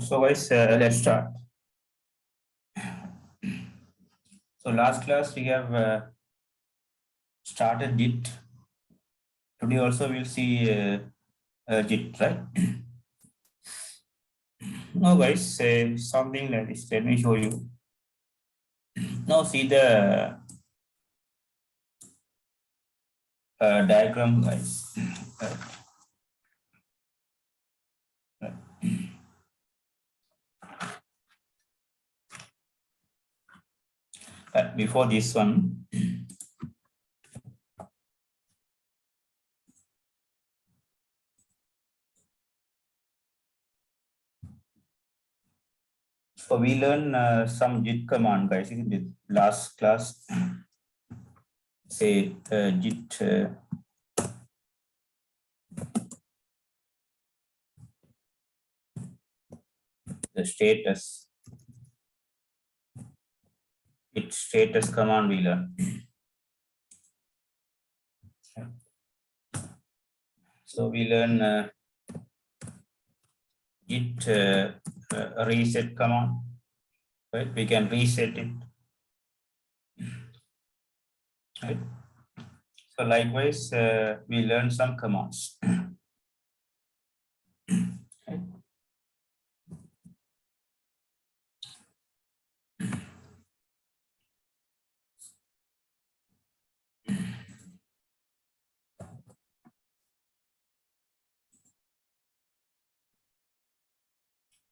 So guys, let's start. So last class we have started GIT. Today also we'll see GIT, right? Now guys, something like this. Let me show you. Now see the diagram, guys. Before this one, so we learn some GIT command, guys. In the last class, say GIT the status. GIT status command we learn. So we learn GIT reset command, right? We can reset it, right? So likewise, we learn some commands. Right?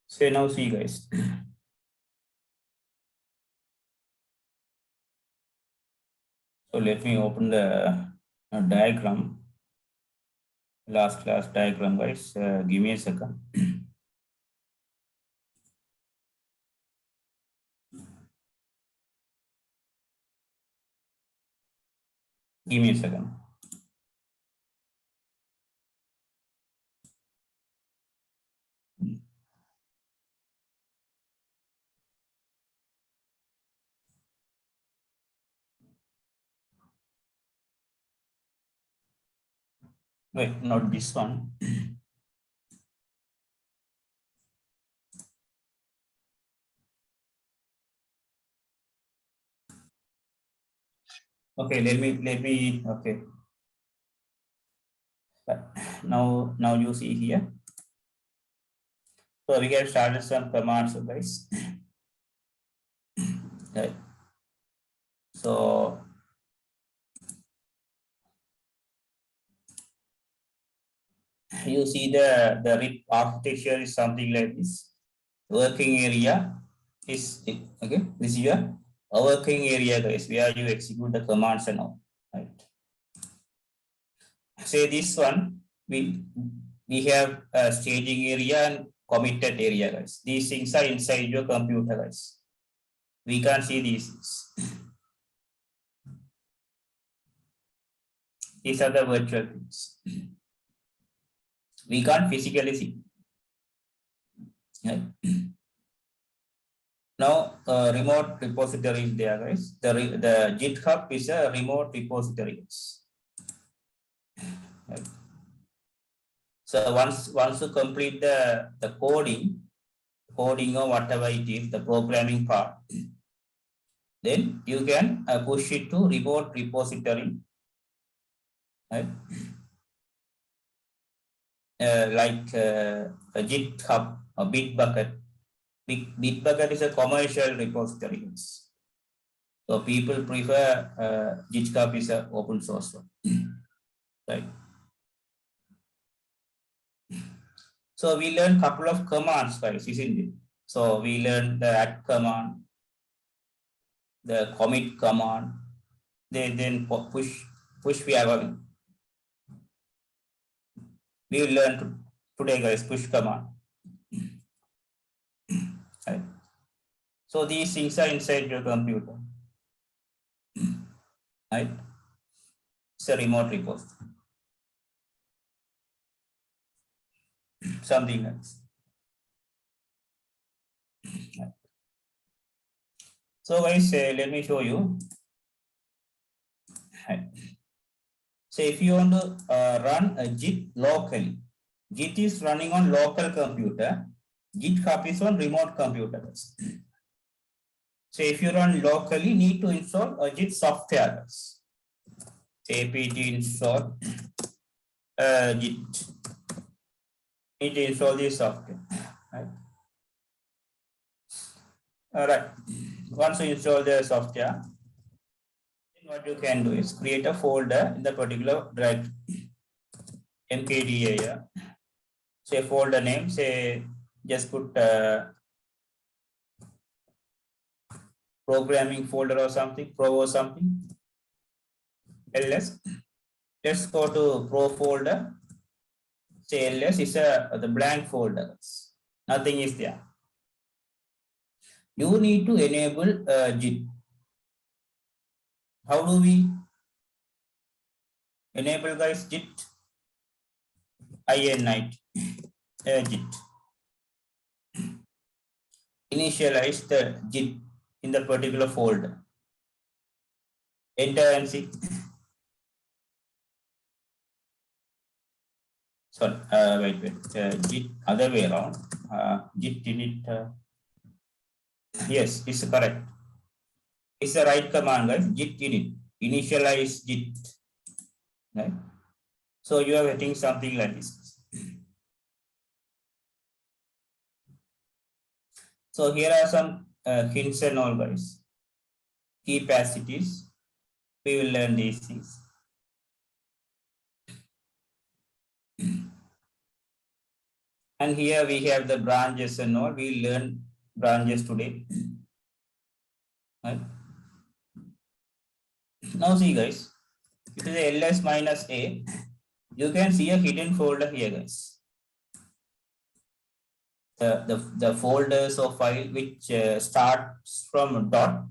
So now see guys. So let me open the diagram. Last class diagram, guys. Give me a second. Give me a second. Wait, not this one. Okay, let me okay. Now you see here. So we get started some commands, guys. Right. So you see the RIP architecture is something like this. Working area is okay. This is your working area, guys, where you execute the commands and all. Right. Say this one, we have a staging area and committed area, guys. These things are inside your computer, guys. We can't see these things. These are the virtual things. We can't physically see. Right? Now, remote repository is there, guys. The GitHub is a remote repository. Right? So once you complete the coding or whatever it is, the programming part, then you can push it to remote repository, right? Like a GitHub or Bitbucket. Bitbucket is a commercial repository. So people prefer GitHub is an open source one, right? So we learned a couple of commands, guys, isn't it? So we learned the add command, the commit command, then push we are going. We will learn today, guys, push command. Right? So these things are inside your computer. Right? It's a remote repository. Something else. Right. So guys, let me show you. Right. So if you want to run a Git locally, Git is running on local computer, GitHub is on remote computers. So if you run locally, need to install a Git software. apt install Git. Need to install this software. Right. All right. Once you install the software, then what you can do is create a folder in the particular directory. mkdir. Say folder name. Say just put programming folder or something, pro or something. ls. Let's go to pro folder. Say ls is the blank folder. Nothing is there. You need to enable Git. How do we enable, guys? Git init Git. Initialize the Git in the particular folder. Enter and see. Sorry, wait. Git other way around. Git init. Yes, it's correct. It's the right command, guys. Git init. Initialize Git. Right. So you are getting something like this. So here are some hints and all, guys. Key capacities. We will learn these things. And here we have the branches and all. We learn branches today. Right. Now see, guys. It is ls minus a. You can see a hidden folder here, guys. The folders or file which starts from dot,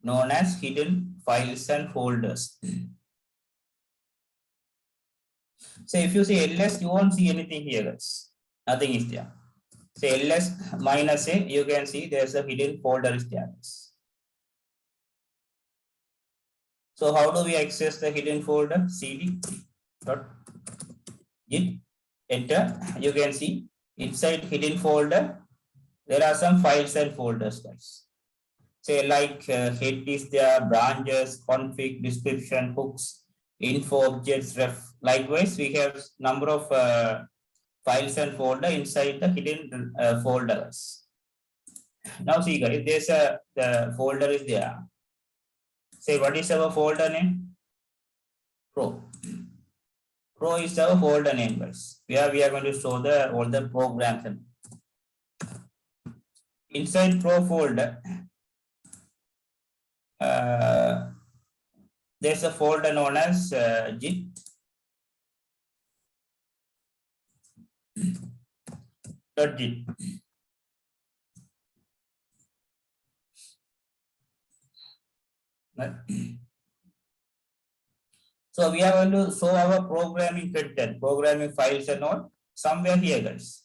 known as hidden files and folders. So if you say ls, you won't see anything here, guys. Nothing is there. Say ls minus a, you can see there's a hidden folder is there. So how do we access the hidden folder? cd dot git, enter. You can see inside hidden folder, there are some files and folders, guys. Say like head is there, branches, config, description, hooks, info, objects, ref. Likewise, we have number of files and folder inside the hidden folders. Now see, guys, there's the folder is there. Say what is our folder name? Pro. Pro is our folder name, guys. Where we are going to show the all the programs. Inside Pro folder, there's a folder known as git .git. Right. So we are going to show our programming content, programming files and all somewhere here, guys.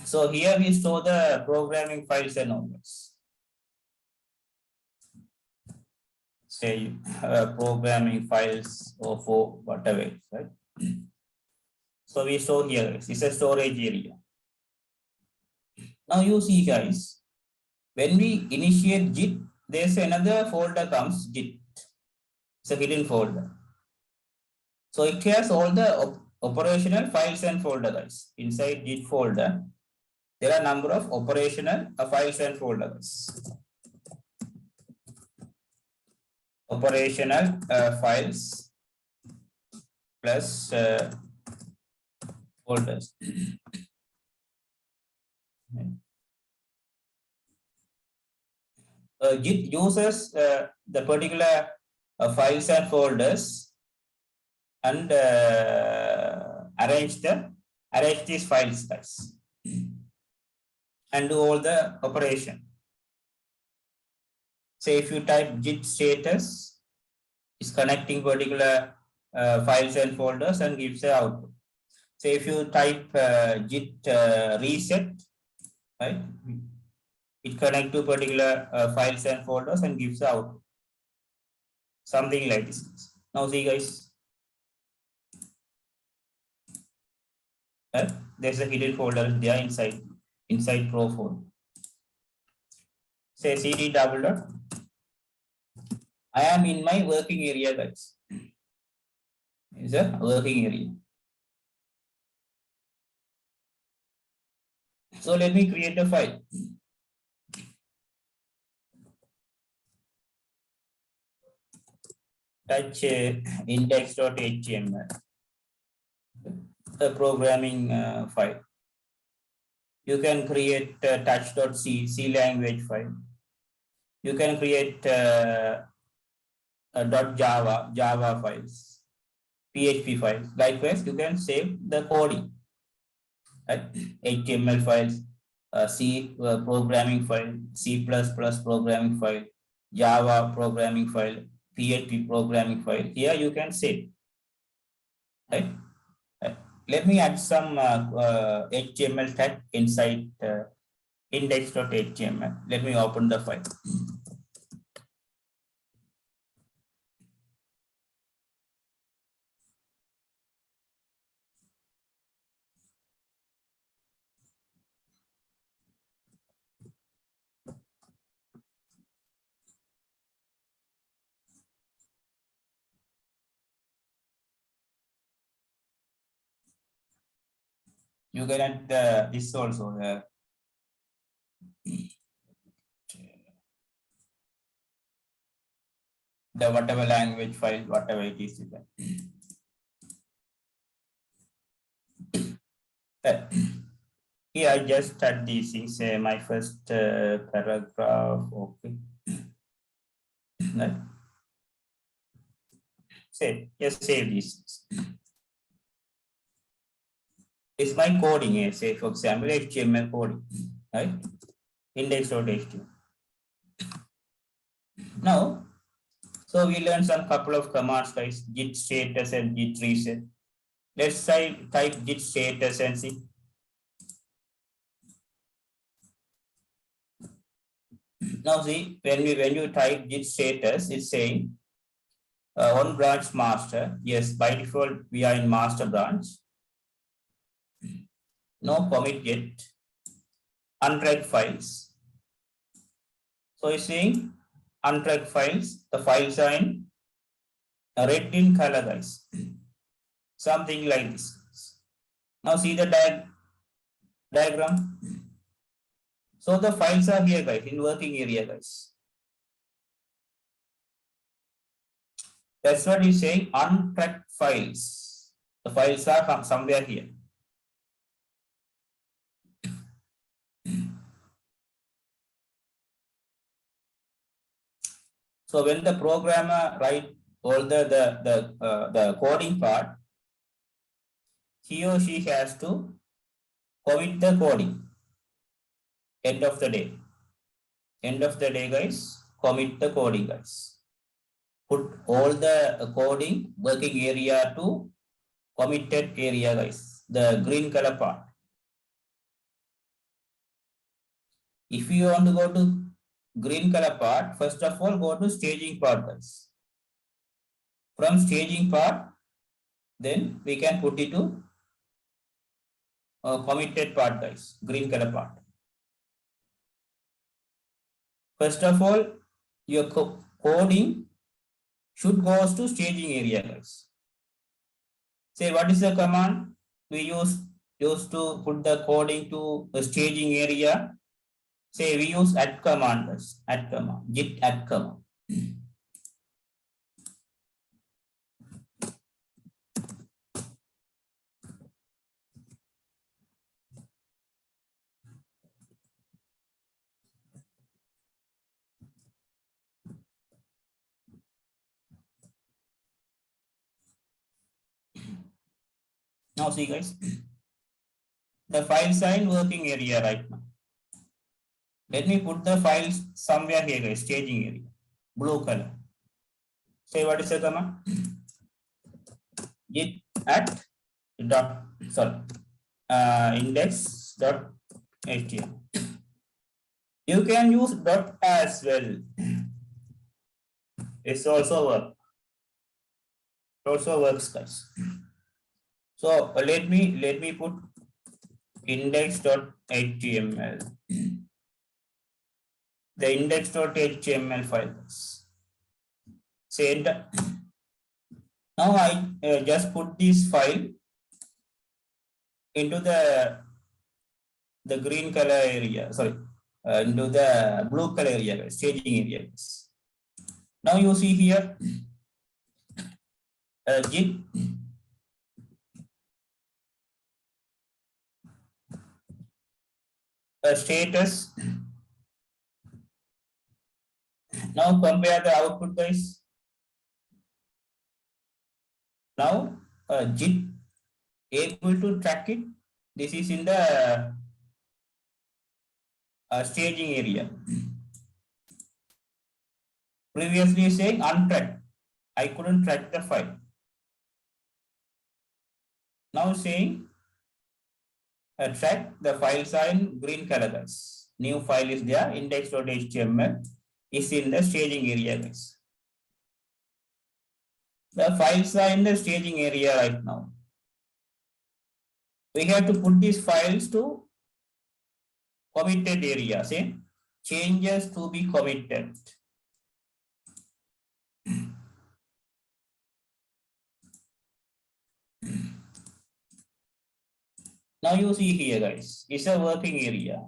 So here we show the programming files and all, guys. Say programming files or for whatever, right? So we show here, guys. It's a storage area. Now you see, guys, when we initiate Git, there's another folder comes Git. It's a hidden folder. So it has all the operational files and folder, guys. Inside Git folder, there are number of operational files and folders. Operational files plus folders. Git uses the particular files and folders and arrange these files, guys, and do all the operation. Say if you type git status, is connecting particular files and folders and gives the output. Say if you type git reset, right, it connects to particular files and folders and gives the output. Something like this. Now see, guys, There's a hidden folder there inside Pro folder. Say cd double dot. I am in my working area, guys. Is a working area. So let me create a file. Touch index.html, a programming file. You can create touch.c, C language file. You can create Java files, PHP files. Likewise, you can save the coding, right? HTML files, C programming file, C++ programming file, Java programming file, PHP programming file. Here you can save, right? Let me add some HTML tag inside index.html. Let me open the file. You can add this also. The whatever language file, whatever it is. Here I just add these things. My first paragraph. Okay. Right. Save these. It's my coding here. Say for example, HTML coding, right? Index.html. Now, so we learned some couple of commands, guys. Git status and git reset. Let's type git status and see. Now see, when you type git status, it's saying on branch master. Yes, by default we are in master branch. No commit yet. Untracked files. So it's saying untracked files. The files are in red in color, guys. Something like this. Now see the diagram. So the files are here, guys, in working area, guys. That's what he's saying, untracked files. The files are somewhere here. So when the programmer write all the coding part, he or she has to commit the coding. End of the day. End of the day, guys, commit the coding, guys. Put all the coding working area to committed area, guys. The green color part. If you want to go to green color part, first of all, go to staging part, guys. From staging part, then we can put it to committed part, guys. Green color part. First of all, your coding should go to staging area, guys. Say what is the command we use to put the coding to the staging area? Say we use add command, guys. Add command, git add command. Now see, guys, the files are in working area right now. Let me put the files somewhere here, guys, staging area, blue color. Say what is the command? Git at index.html. You can use dot as well. It's also work. It also works, guys. So let me put index.html. The index.html files. Say enter. Now I just put this file into the green color area. Sorry, into the blue color area, staging area. Now you see here GIT status. Now compare the output, guys. Now GIT able to track it. This is in the staging area. Previously saying untracked. I couldn't track the file. Now saying track, the files are in green color, guys. New file is there, index.html is in the staging area, guys. The files are in the staging area right now. We have to put these files to committed area, say changes to be committed. Now you see here, guys, it's a working area.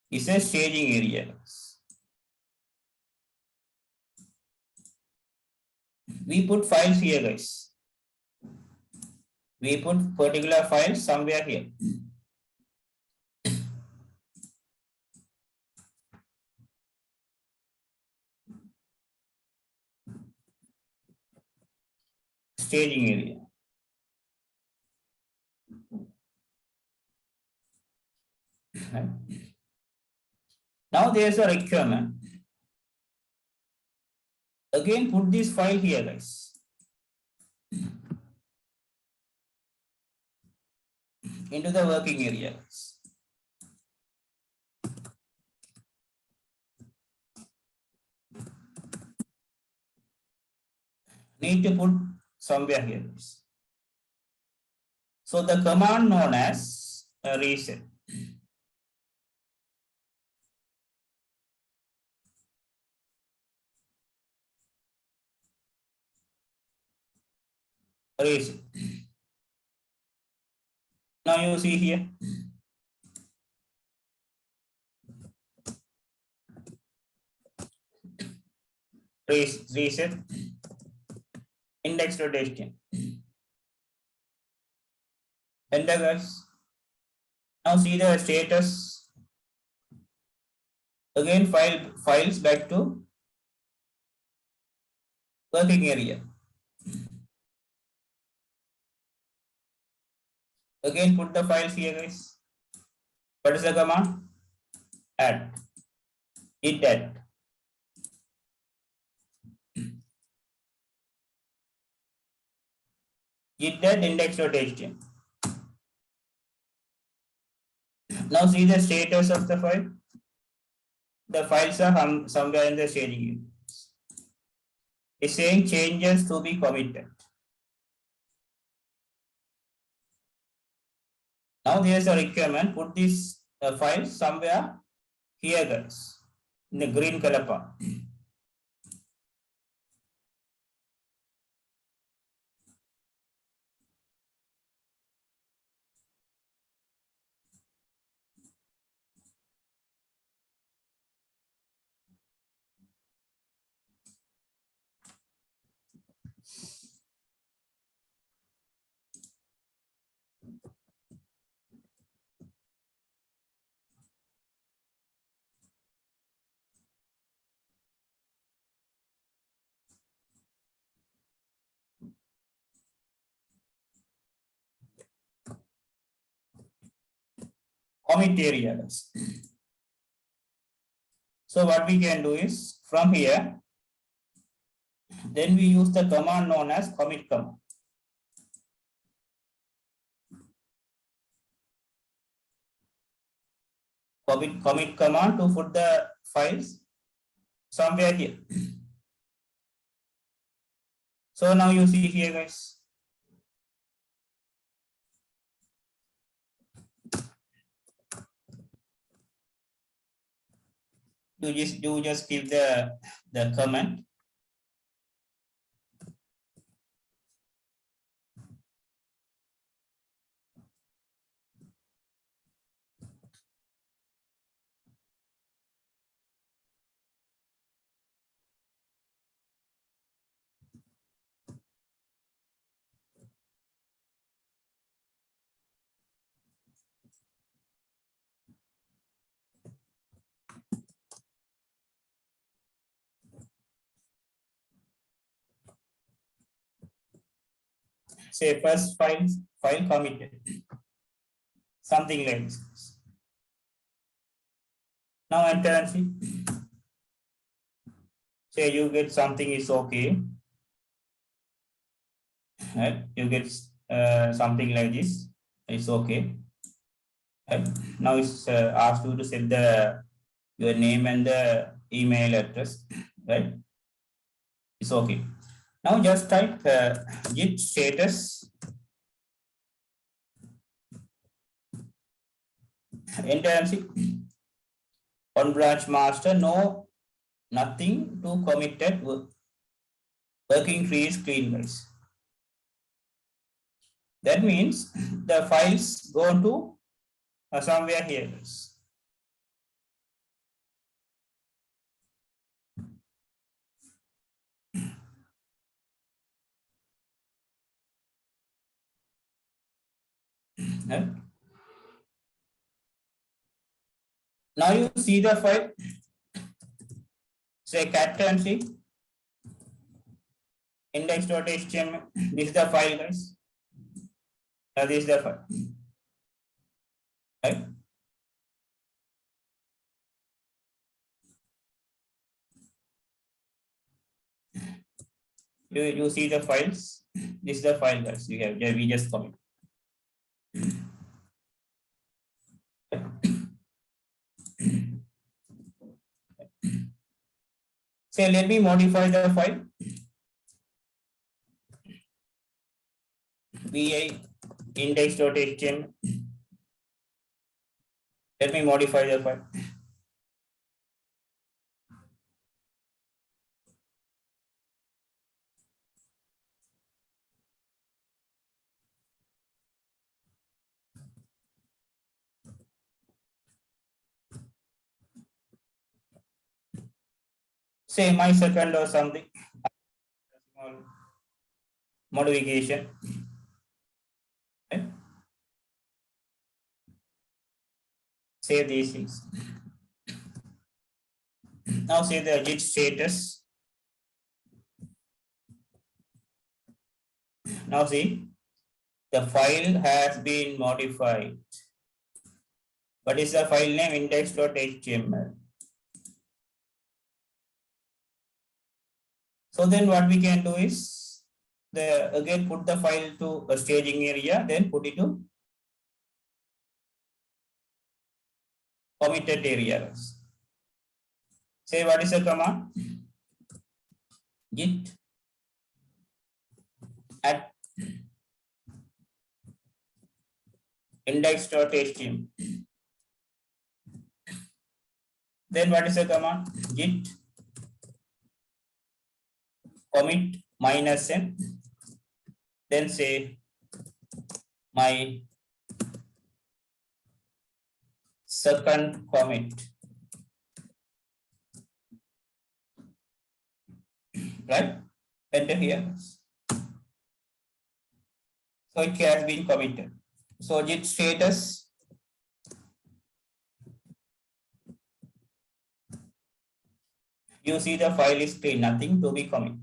It's a staging area. We put files here, guys. We put particular files somewhere here. Staging area. Now there's a requirement. Again, put this file here, guys. Into the working area. Need to put somewhere here. So the command known as reset. Reset. Now you see here. Reset index.html. Enter, guys. Now see the status. Again, files back to working area. Again, put the files here, guys. What is the command? Add. Git add. Git add index.html. Now see the status of the file. The files are somewhere in the staging area. It's saying changes to be committed. Now there's a requirement. Put this file somewhere here, guys, in the green color part. Commit area, guys. So what we can do is from here, then we use the command known as commit command. Commit command to put the files somewhere here. So now you see here, guys. you just give the comment. Say first file committed, something like this. Now enter and see. Say you get something is okay, right? You get something like this, it's okay. Right? Now it's asked you to set your name and the email address, right? It's okay. Now just type git status, enter and see. On branch master, no, nothing to committed, working tree is clean, guys. That means the files go to somewhere here, guys. Right? Now you see the file, say cat and see index.html. This is the file, guys. Now this is the file, right? You see the files. This is the file, guys. We just commit. Say let me modify the file. vi index.html. Let me modify the file. Say my second or something. Small modification. Okay. Save these things. Now say the git status. Now see, the file has been modified. What is the file name? Index.html. So then what we can do is again put the file to a staging area, then put it to committed areas. Say what is the command? Git at index.html. Then what is the command? Git commit -n. Then say my second commit. Right? Enter here. So it has been committed. So git status. You see the file is clean, nothing to be commit.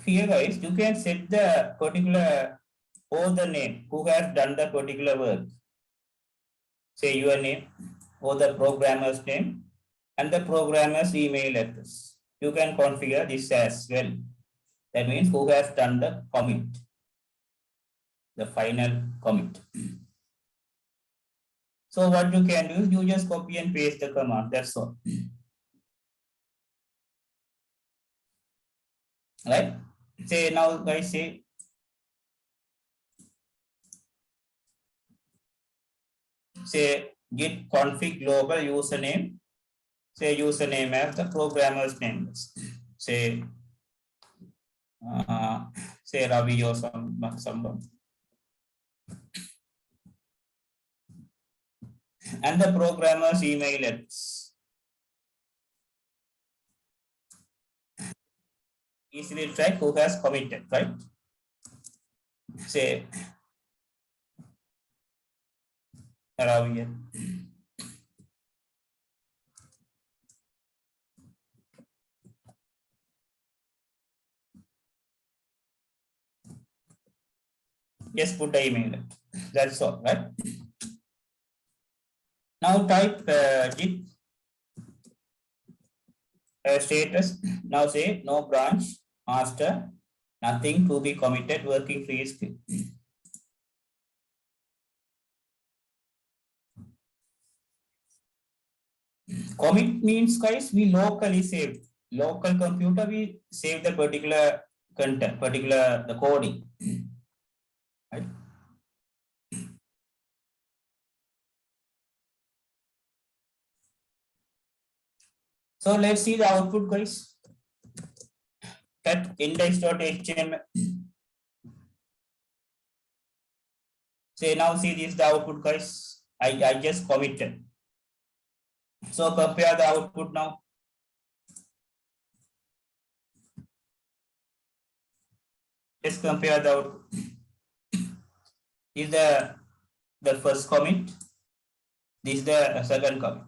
Here guys, you can set the particular author name who has done the particular work. Say your name or the programmer's name and the programmer's email address. You can configure this as well. That means who has done the commit, the final commit. So what you can do is you just copy and paste the command, that's all. Right? Say now guys, say say git config global username, say username as the programmer's name, say say Ravi or someone, and the programmer's email address. Easily track who has committed, right? Say Ravi. Just put the email. That's all, right? Now type git status. Now say no branch master, nothing to be committed, working free script. Commit means, guys, we locally save. Local computer, we save the particular content, particular the coding. Right? So let's see the output, guys. Cut index.html. Say now see this the output, guys. I just committed. So compare the output now. Let's compare the output. Is the first commit. This is the second commit.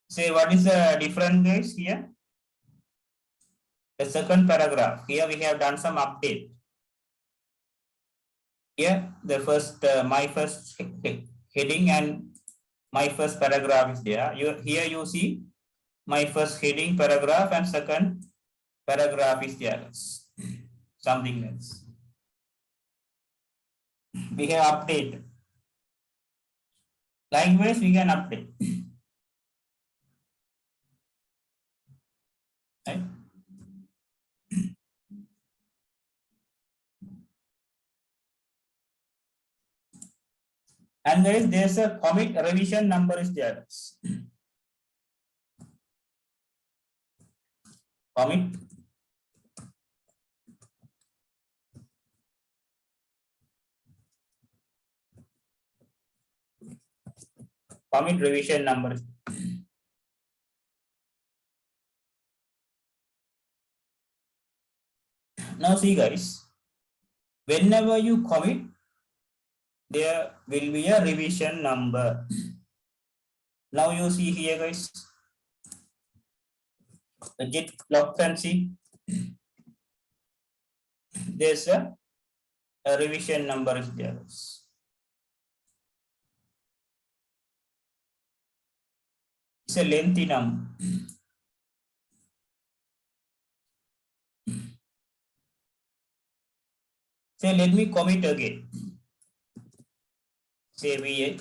Say what is the difference, guys, here? The second paragraph. Here we have done some update. Here the first my first heading and my first paragraph is there. Here you see my first heading paragraph and second paragraph is there. Something else. We have updated. Likewise, we can update. Right? And there's a commit revision number is there. Commit revision number. Now see, guys, whenever you commit, there will be a revision number. Now you see here, guys, the git log can see there's a revision number is there. It's a lengthy number. Say let me commit again. Say we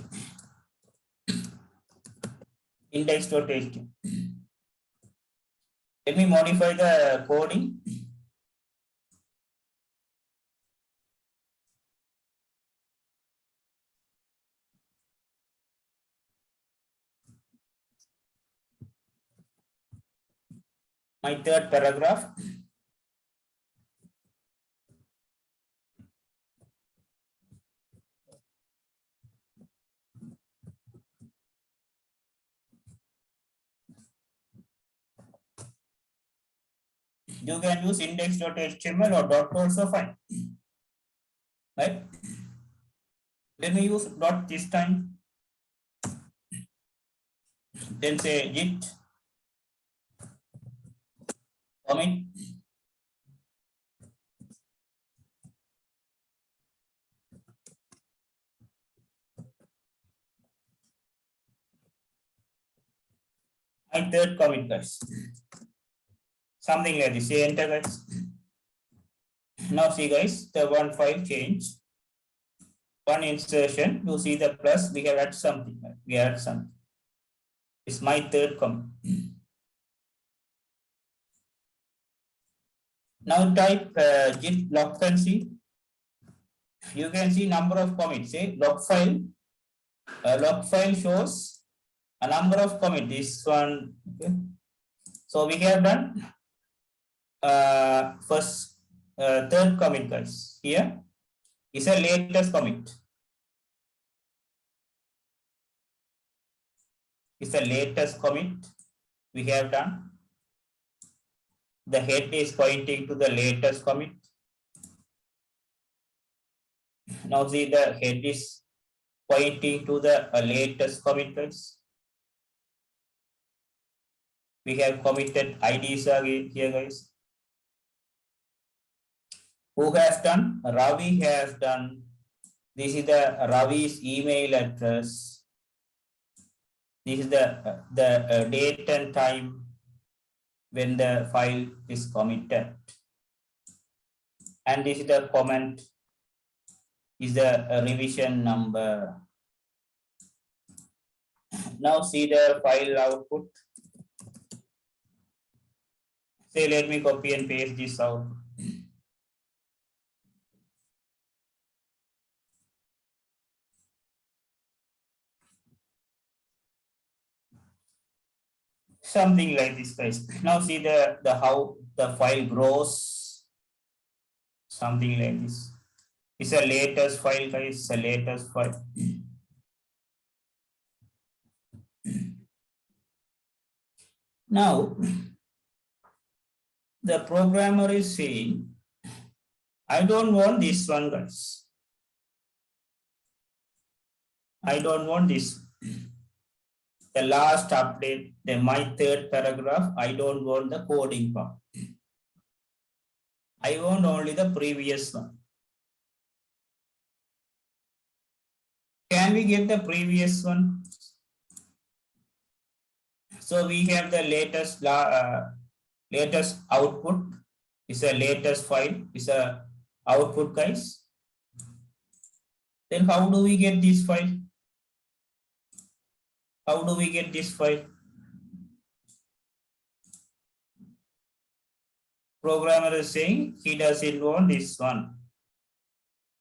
index.html. Let me modify the coding. My third paragraph. You can use index.html or dot also fine. Right? Let me use dot this time. Then say git commit my third commit, guys. Something like this. Say enter, guys. Now see, guys, the one file change. One insertion. You see the plus. We have added something. We add something. It's my third commit. Now type git log can see. You can see number of commits. Say log file A log file shows a number of commit. This one, okay. So we have done third commit, guys. Here is a latest commit. It's the latest commit we have done. The head is pointing to the latest commit. Now see the head is pointing to the latest commit, guys. We have committed IDs here, guys. Who has done? Ravi has done. This is the Ravi's email address. This is the date and time when the file is committed. And this is the comment, is the revision number. Now see the file output. Say, let me copy and paste this out. Something like this, guys. Now see the how the file grows. Something like this. It's a latest file, guys. It's a latest file. Now, the programmer is saying, I don't want this one, guys. I don't want this. The last update, my third paragraph, I don't want the coding part. I want only the previous one. Can we get the previous one? So we have the latest output. Is a latest file. Is a output, guys. Then how do we get this file? How do we get this file? Programmer is saying he doesn't want this one.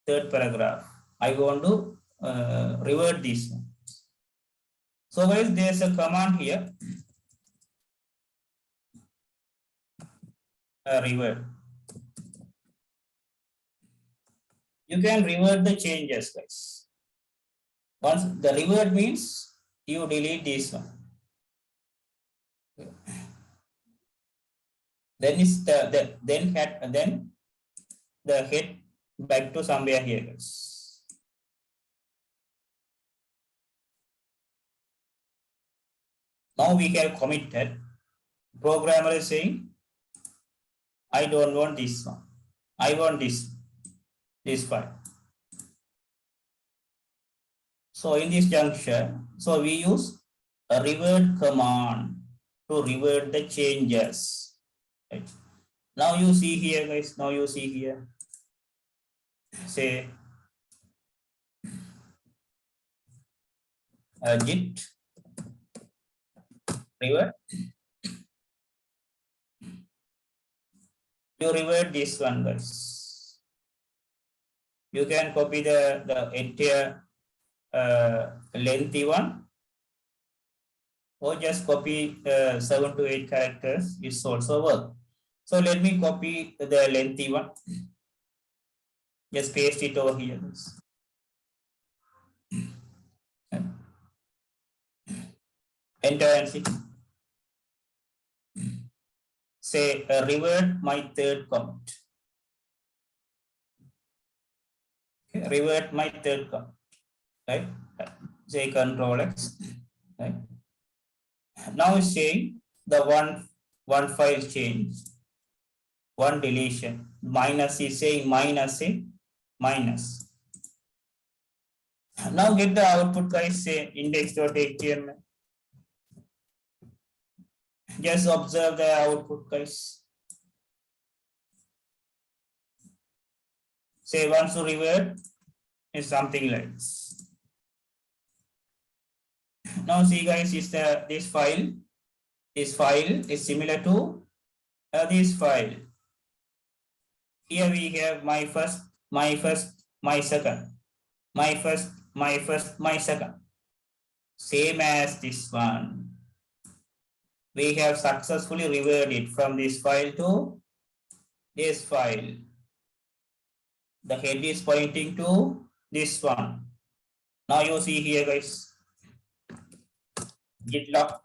Third paragraph. I want to revert this one. So guys, there's a command here. Revert. You can revert the changes, guys. Once the revert means you delete this one. Then is then the head back to somewhere here, guys. Now we have committed. Programmer is saying, I don't want this one. I want this file. So in this junction, so we use a revert command to revert the changes. Right. Now you see here, guys. Now you see here. Say GIT revert. You revert this one, guys. You can copy the entire lengthy one, or just copy 7 to 8 characters. It's also work. So let me copy the lengthy one. Just paste it over here. Enter and see. Say revert my third comment. Okay, revert my third comment. Right? Say Control X. Right? Now it's saying the one file change, one deletion. Minus is saying minus a minus. Now get the output, guys. Say index.html. Just observe the output, guys. Say once to revert is something like this. Now see, guys, is this file is similar to this file. Here we have my first, my second, my first, my second. same as this one. We have successfully reverted it from this file to this file. The head is pointing to this one. Now you see here, guys, git log,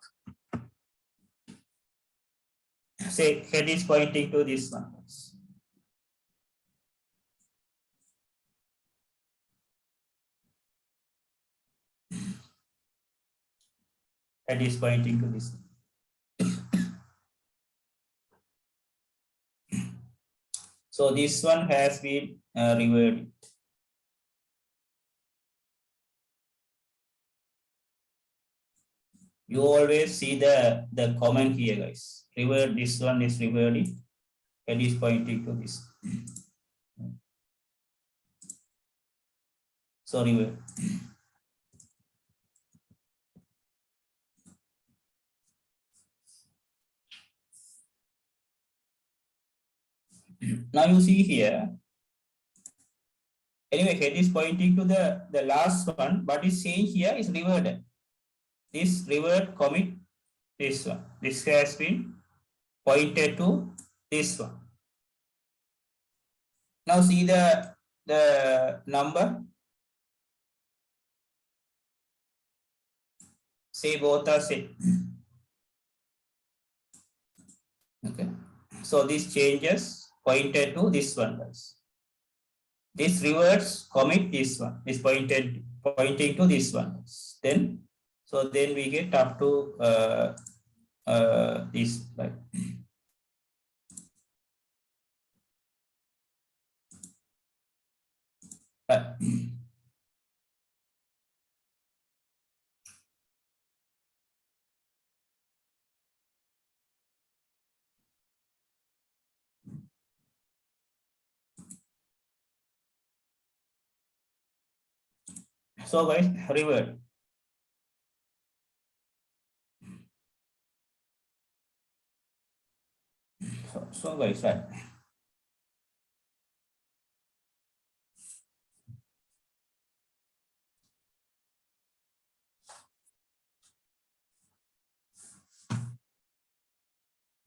say head is pointing to this one. Head is pointing to this one. So this one has been reverted. You always see the comment here, guys. Revert, this one is reverting. Head is pointing to this. So revert. Now you see here. Anyway, head is pointing to the last one, but is saying here is reverted. This revert commit this one. This has been pointed to this one. Now see the number. Say both are same. Okay. So this changes pointed to this one, guys. This reverse commit this one is pointing to this one. Then we get up to this, like. So guys, revert. So guys, right.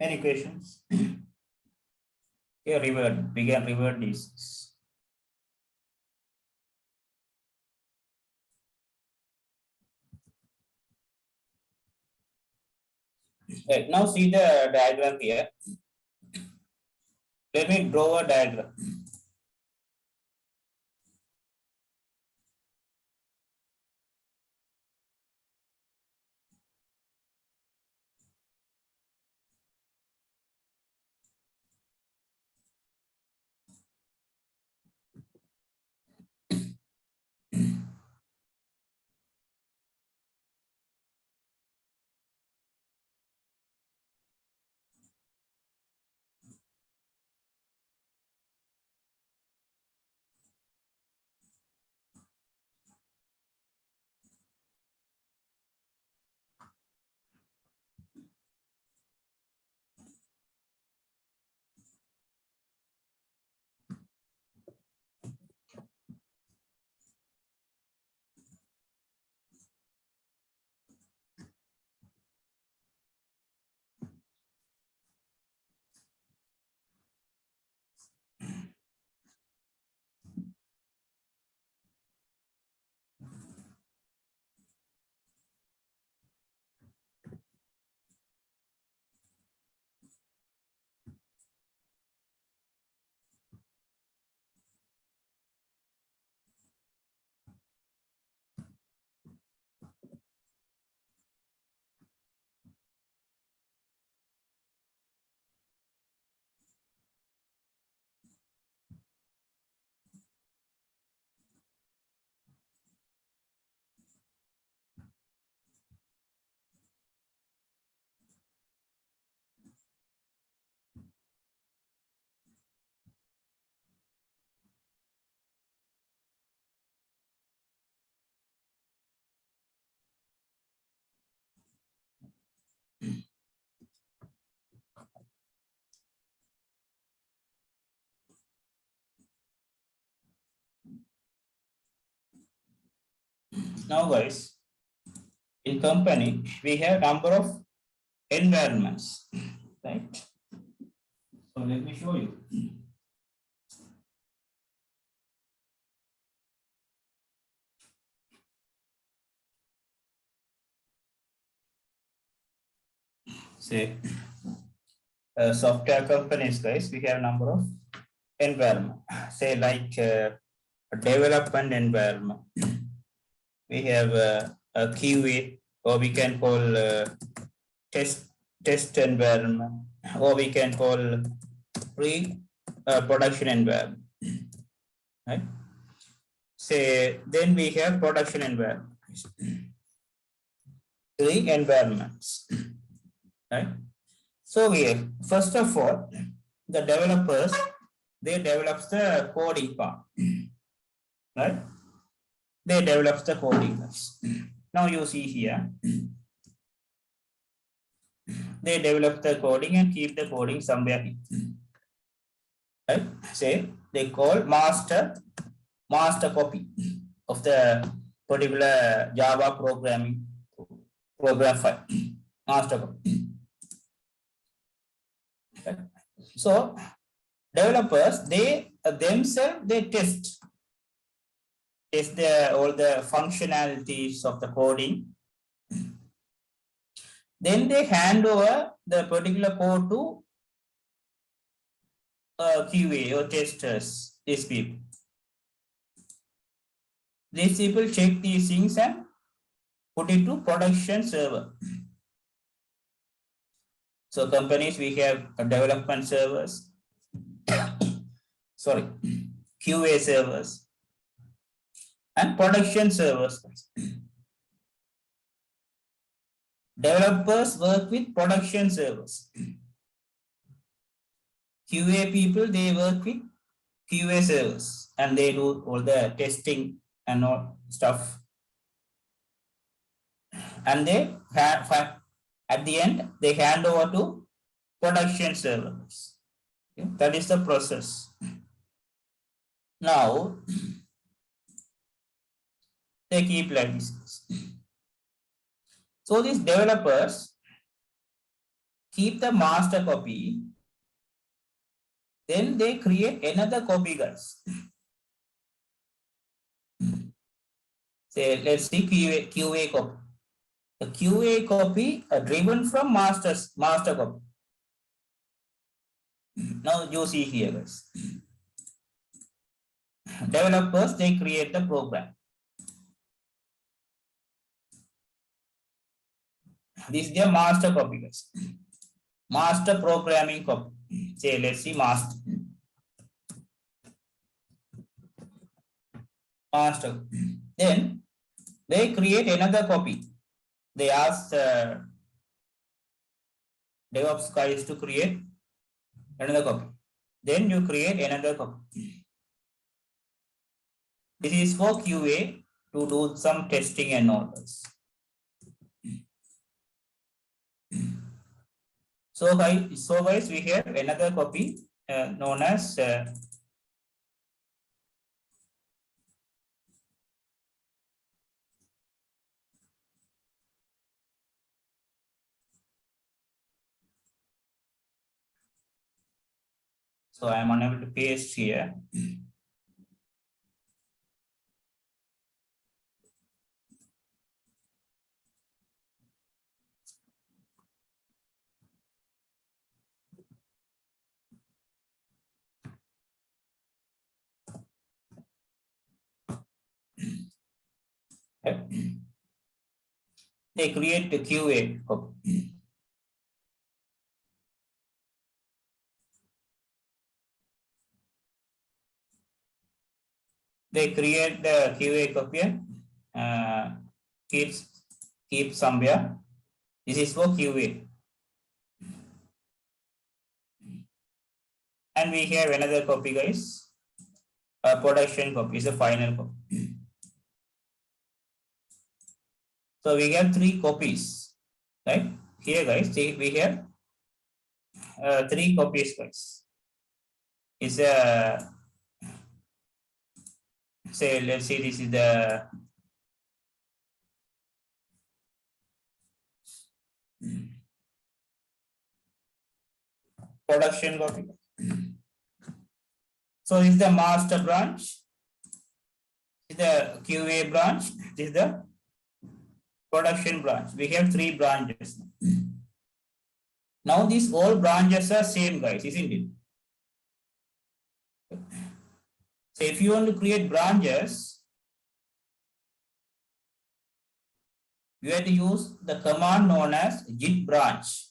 Any questions? Okay, revert. We can revert this. Right, now see the diagram here. Let me draw a diagram. Now guys, in company, we have number of environments, right? So let me show you. Say, software companies, guys, we have number of environment. Say like a development environment. We have a QA, or we can call test environment, or we can call production environment, right? Say then we have production environment, three environments, right? So we have, first of all, the developers, they develop the coding part, right? They develop the coding. Now you see here, they develop the coding and keep the coding somewhere here, right? Say they call master copy of the particular Java program file, master copy. Okay. So developers, they themselves, they test all the functionalities of the coding. Then they hand over the particular code to QA or testers, these people. These people check these things and put it to production server. So companies, we have development servers, sorry, QA servers, and production servers. Developers work with production servers. QA people, they work with QA servers, and they do all the testing and all stuff. And they have, at the end, they hand over to production servers. Okay? That is the process. Now, they keep like this. So these developers keep the master copy, then they create another copy, guys. Say, let's see QA copy. The QA copy are driven from master copy. Now you see here, guys. Developers, they create the program. This is their master copy, guys. Master programming copy. Say, let's see master. Then they create another copy. They ask DevOps guys to create another copy. Then you create another copy. This is for QA to do some testing and all this. So guys, we have another copy known as so I am unable to paste here. They create the QA copy. They create the QA copy, keep somewhere. This is for QA. And we have another copy, guys. A production copy is a final copy. So we have 3 copies, right? Here, guys, see, we have 3 copies, guys. It's a say, let's see, this is the production copy. So this is the master branch, this is the QA branch, this is the production branch. We have 3 branches. Now these all branches are same, guys, isn't it? So if you want to create branches, you have to use the command known as git branch.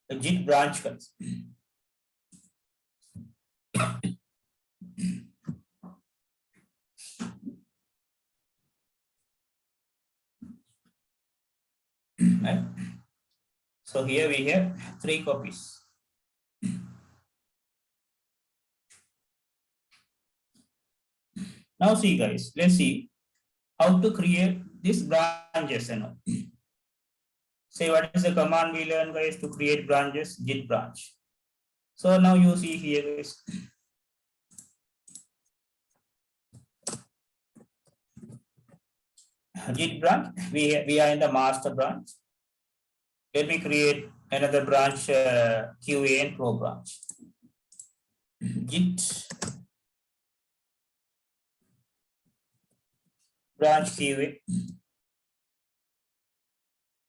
The git branch, guys. Right? So here we have 3 copies. Now see, guys, let's see how to create this branches and all. Say what is the command we learn, guys, to create branches? Git branch. So now you see here, guys. Git branch, we are in the master branch. Let me create another branch, QA and pro branch. Git branch QA.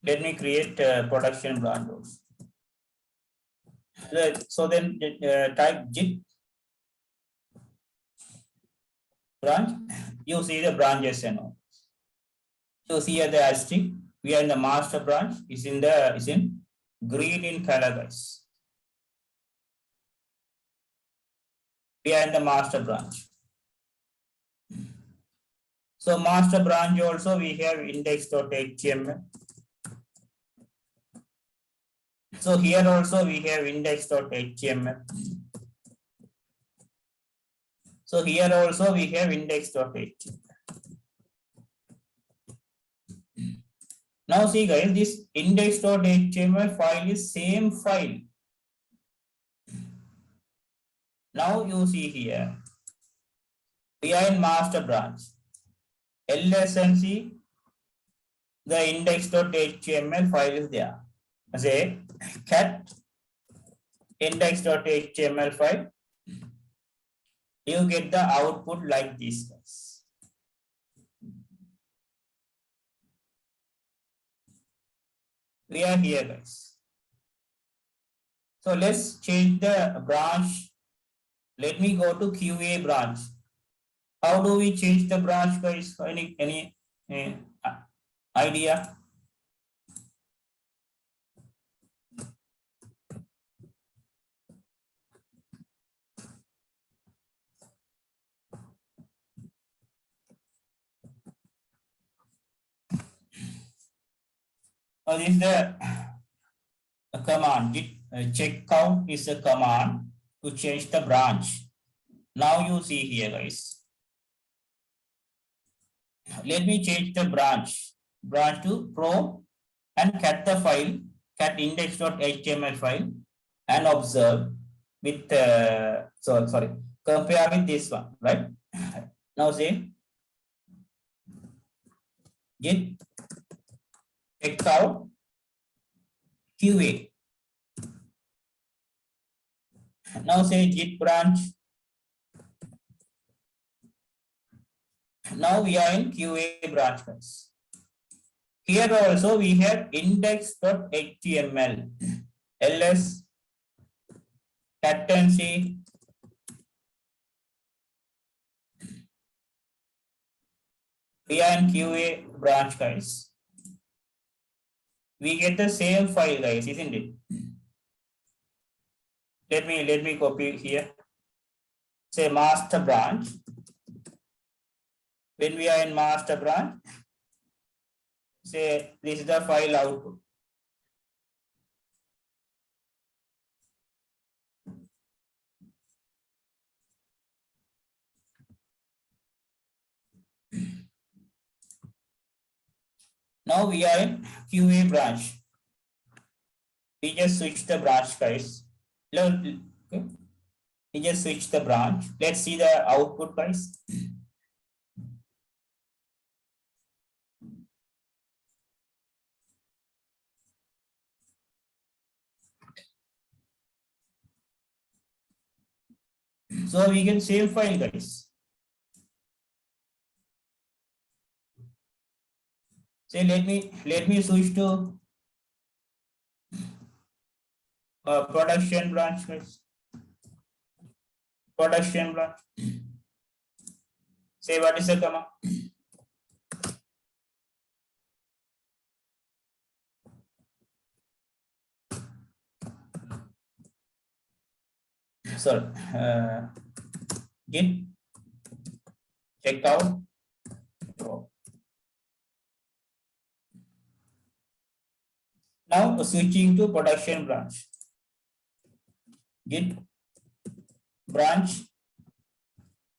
Let me create production branch also. So then type git branch. You see the branches and all. So see here the asterisk. We are in the master branch. Is in green in color, guys. We are in the master branch. So master branch also we have index.html. So here also we have index.html. So here also we have index.html. Now see, guys, this index.html file is same file. Now you see here, we are in master branch. LSNC, the index.html file is there. Say cat index.html file. You get the output like this, guys. We are here, guys. So let's change the branch. Let me go to QA branch. How do we change the branch, guys? Any idea? This is the command. Check count is a command to change the branch. Now you see here, guys. Let me change the branch to pro and cat the file, cat index.html file, and observe with compare with this one, right? Now say git check out QA. Now say git branch. Now we are in QA branch, guys. Here also we have index.html, ls, captaincy, we are in QA branch, guys. We get the same file, guys, isn't it? Let me copy here. Say master branch. When we are in master branch, say this is the file output. Now we are in QA branch. We just switch the branch, guys. Okay. We just switch the branch. Let's see the output, guys. So we get same file, guys. Say let me switch to production branch, guys. Production branch. Say what is the command? Sorry, git checkout. Now switching to production branch. Git branch.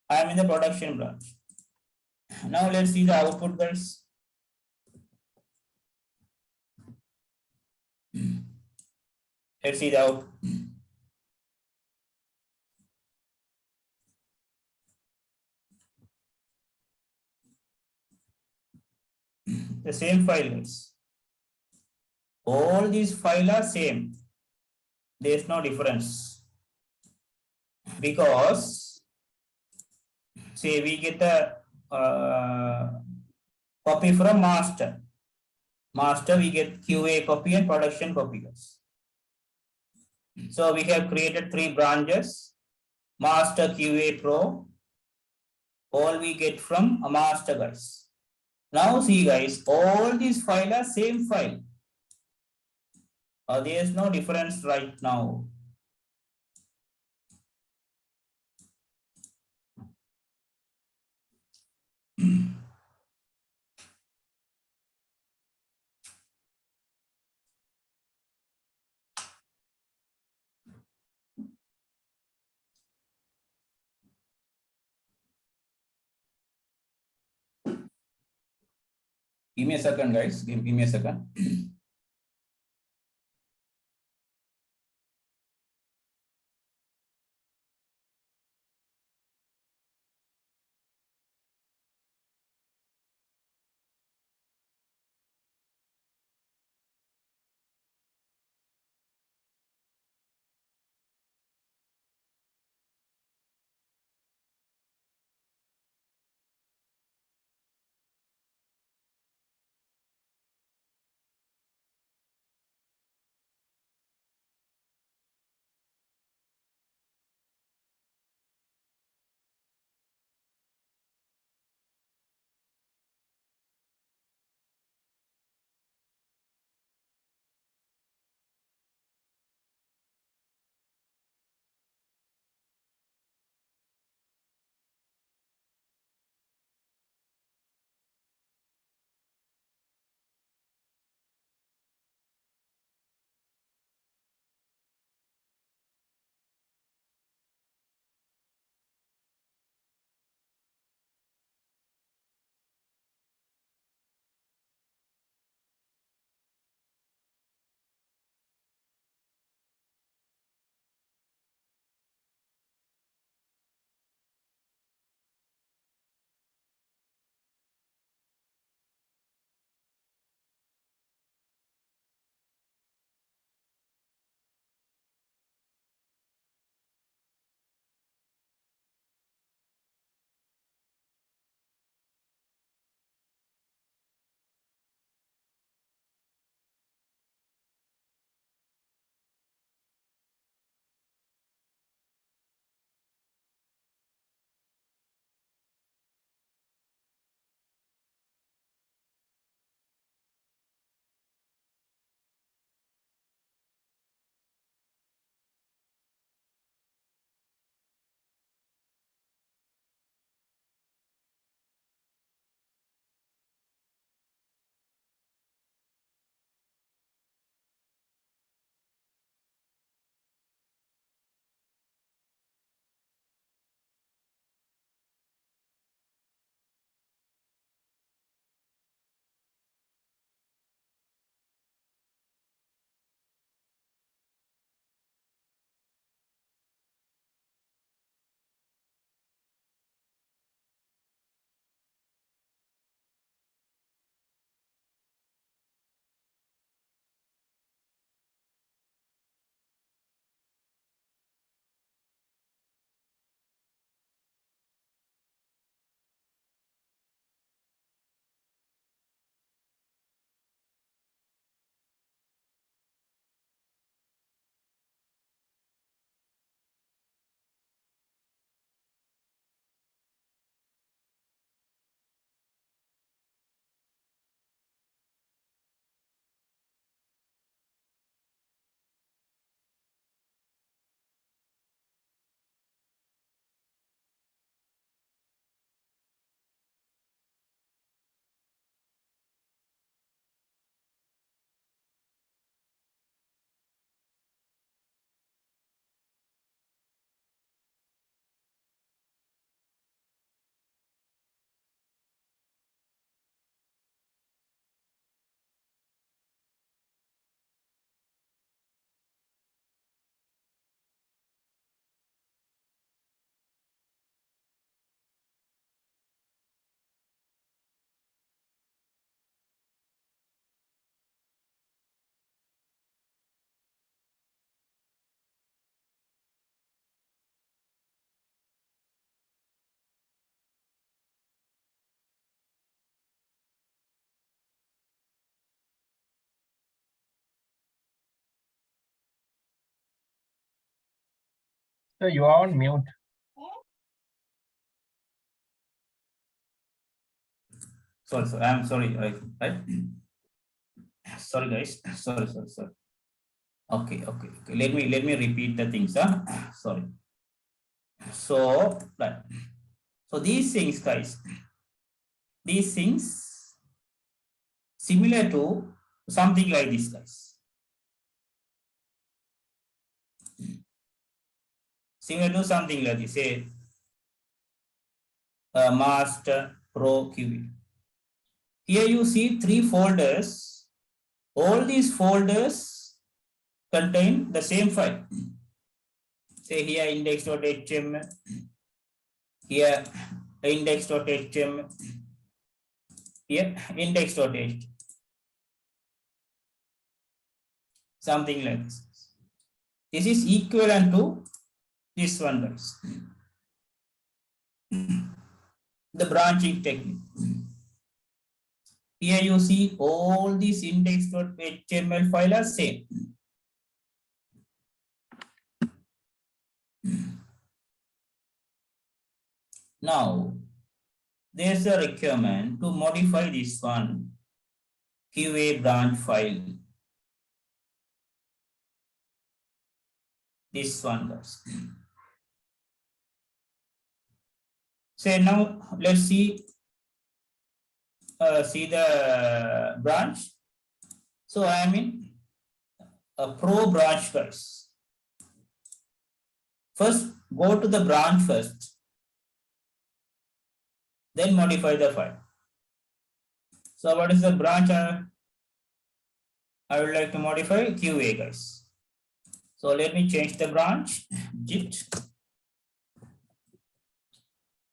I am in the production branch. Now let's see the output, guys. Let's see the output. The same files. All these files are same. There is no difference because say we get a copy from master. Master we get QA copy and production copy. So we have created 3 branches. Master QA Pro. All we get from a master, guys. Now see, guys, all these files are same file. There is no difference right now. Give me a second, guys. Give me a second. So you are on mute. Sorry, I'm sorry. Right? Sorry, guys. Sorry. Okay. Let me repeat the things. Sorry. So, right. So these things, guys. These things similar to something like this, guys. Similar to something like this. Say, master, pro, QE. Here you see 3 folders. All these folders contain the same file. Say here index.html, here index.html, here index.html, something like this. This is equivalent to this one, guys. The branching technique. Here you see all these index.html files are same. Now, there's a requirement to modify this one QA branch file. This one does. So now let's see the branch. So I am in a pro branch, guys. First, go to the branch first, then modify the file. So what is the branch I would like to modify? QA, guys. So let me change the branch. GIT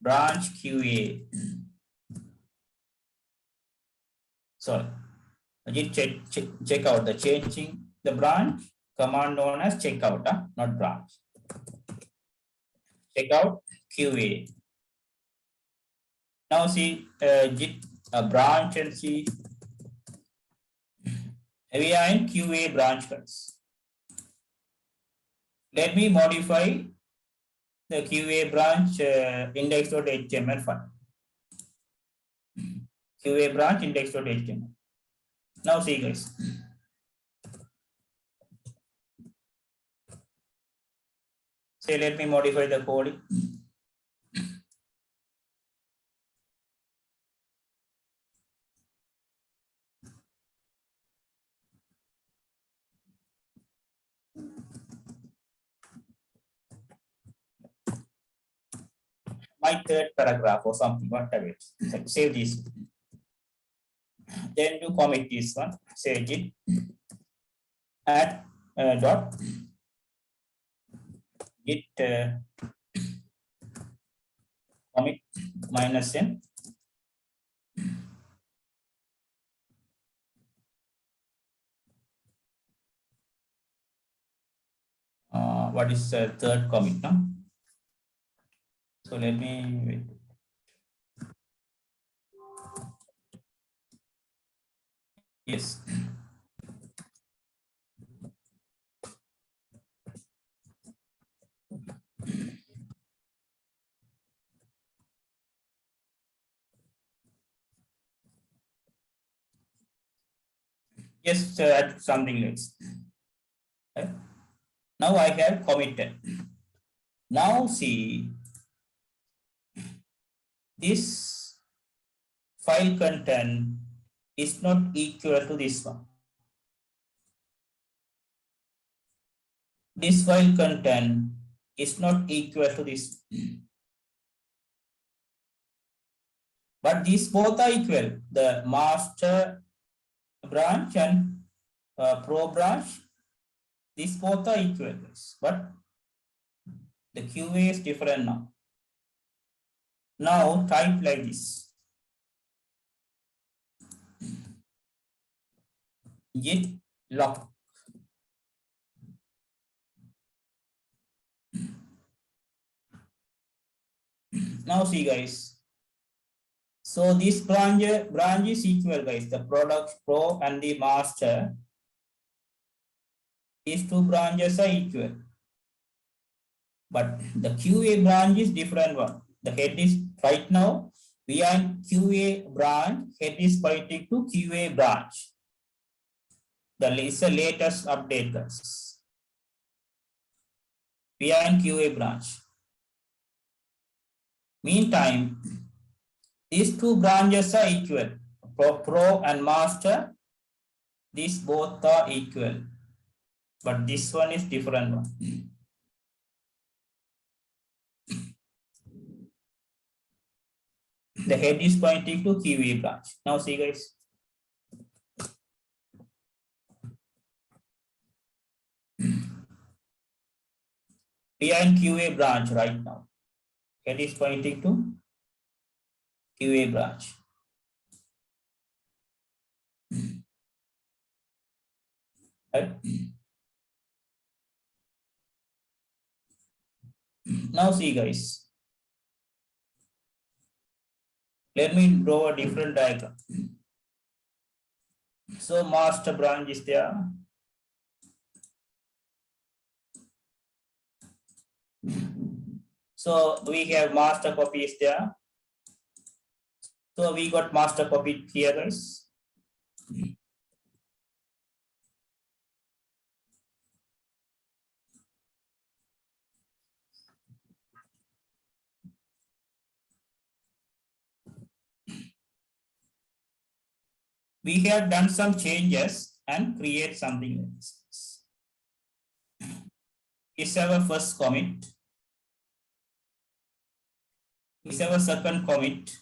branch QA. So check out the changing the branch command known as checkout, not branch. Checkout QA. Now see git branch and see we are in QA branch first. Let me modify the QA branch index.html file. QA branch index.html. Now see, guys. Say let me modify the code. My third paragraph or something, whatever it is. Save this. Then you commit this one. Say git add dot git commit -n. What is the third commit now? So let me wait. Yes. Just add something else. Okay. Now I have committed. Now see this file content is not equal to this one. This file content is not equal to this. But these both are equal. The master branch and pro branch, these both are equal. But the QA is different now. Now type like this. Git log. Now see, guys. So this branch is equal, guys. The product pro and the master. These two branches are equal. But the QA branch is different one. The head is right now we are in QA branch. Head is pointing to QA branch. Is the latest update, guys. We are in QA branch. Meantime, these two branches are equal. Pro and master, these both are equal. But this one is different one. The head is pointing to QA branch. Now see, guys. We are in QA branch right now. Head is pointing to QA branch. Right? Now see, guys. Let me draw a different diagram. So master branch is there. So we have master copy is there. So we got master copy here, guys. We have done some changes and create something like this. It's our first commit. It's our second commit.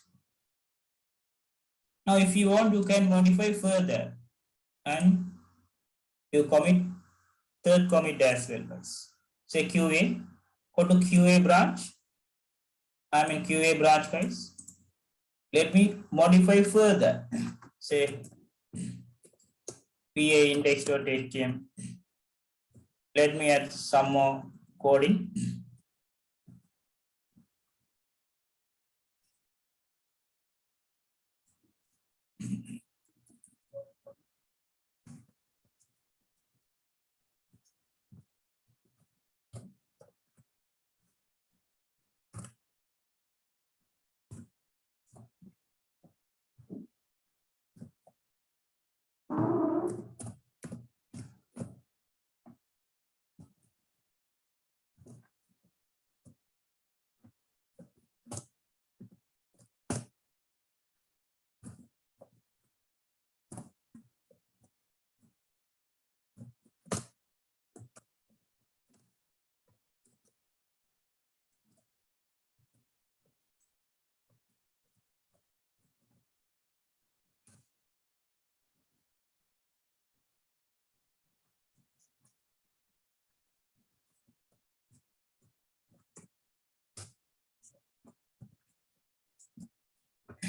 Now, if you want, you can modify further and you commit third commit as well, guys. Say QA, go to QA branch. I'm in QA branch, guys. Let me modify further. Say PA index.html. Let me add some more coding.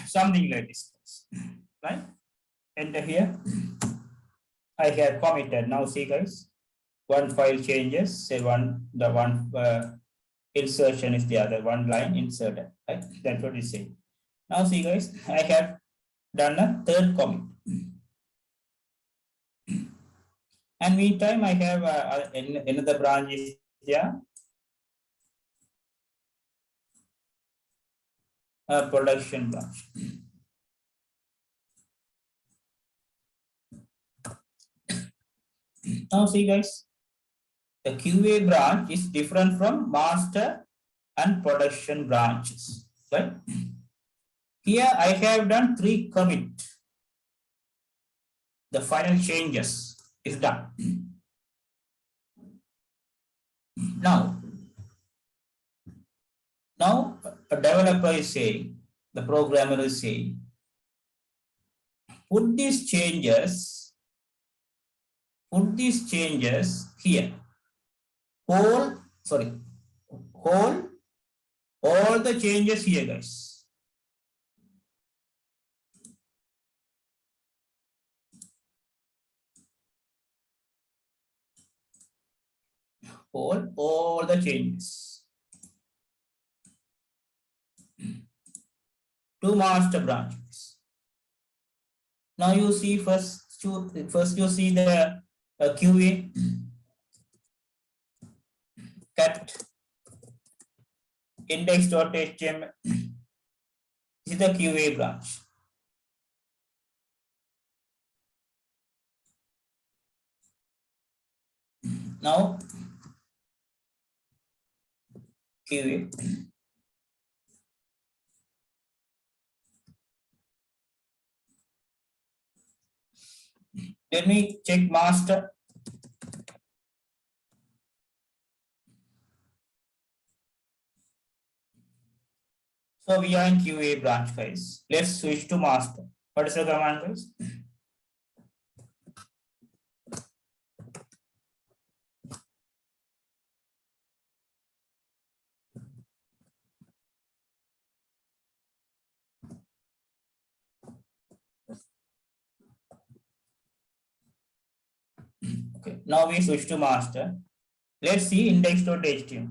Something like this, right? Enter here. I have committed. Now see, guys, one file changes. Say the one insertion is the other one line inserted. Right? That's what it says. Now see, guys, I have done a third commit. And meantime, I have another branch is there. A production branch. Now see, guys, the QA branch is different from master and production branches, right? Here I have done 3 commit. The final changes is done. Now a developer is saying, the programmer is saying, put these changes here. Hold all the changes here, guys. Hold all the changes to master branches. Now you see first you see the QA kept index.html. This is the QA branch. Now QA. Let me check master. So we are in QA branch, guys. Let's switch to master. What is the command, guys? Okay, now we switch to master. Let's see index.html.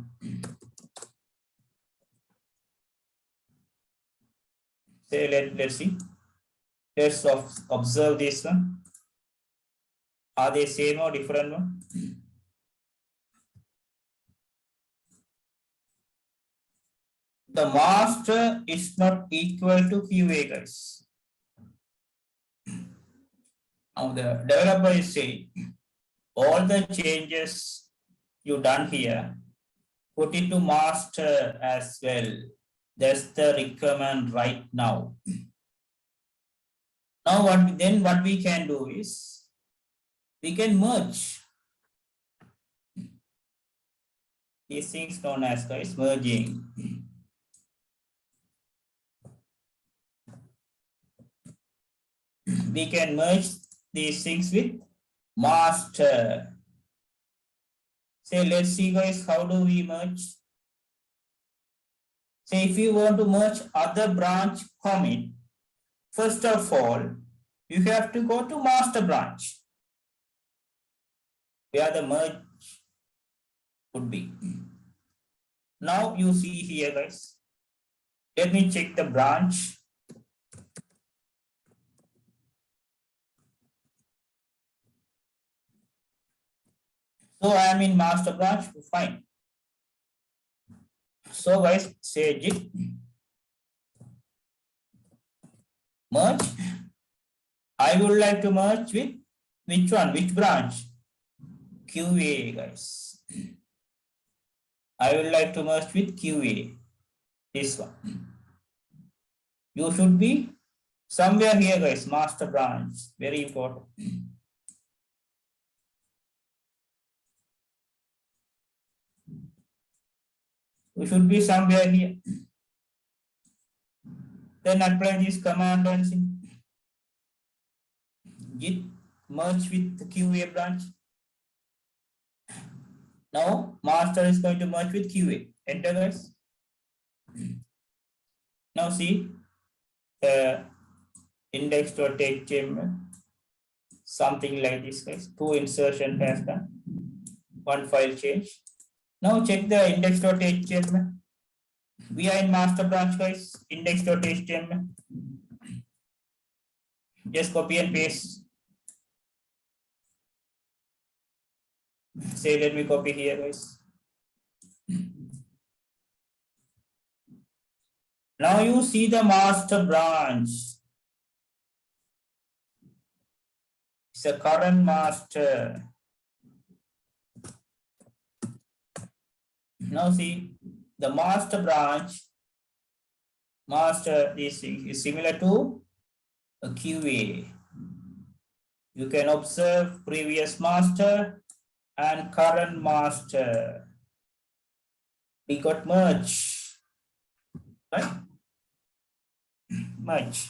Let's see. Let's observe this one. Are they same or different one? The master is not equal to QA, guys. Now the developer is saying all the changes you done here, put it to master as well. That's the requirement right now. Now what we can do is we can merge these things known as, guys, merging. We can merge these things with master. Say, let's see, guys, how do we merge? Say, if you want to merge other branch commit, first of all, you have to go to master branch, where the merge would be. Now you see here, guys. Let me check the branch. So I am in master branch, fine. So guys, say git merge. I would like to merge with which one? Which branch? QA, guys. I would like to merge with QA. This one. You should be somewhere here, guys. Master branch. Very important. You should be somewhere here. Then apply this command and see. Git merge with the QA branch. Now master is going to merge with QA. Enter, guys. Now see index.html, something like this, guys. 2 insertion has done. 1 file change. Now check the index.html. We are in master branch, guys. Index.html. Just copy and paste. Say, let me copy here, guys. Now you see the master branch. It's a current master. Now see the master branch. Master is similar to a QA. You can observe previous master and current master. We got merge, right? Merge.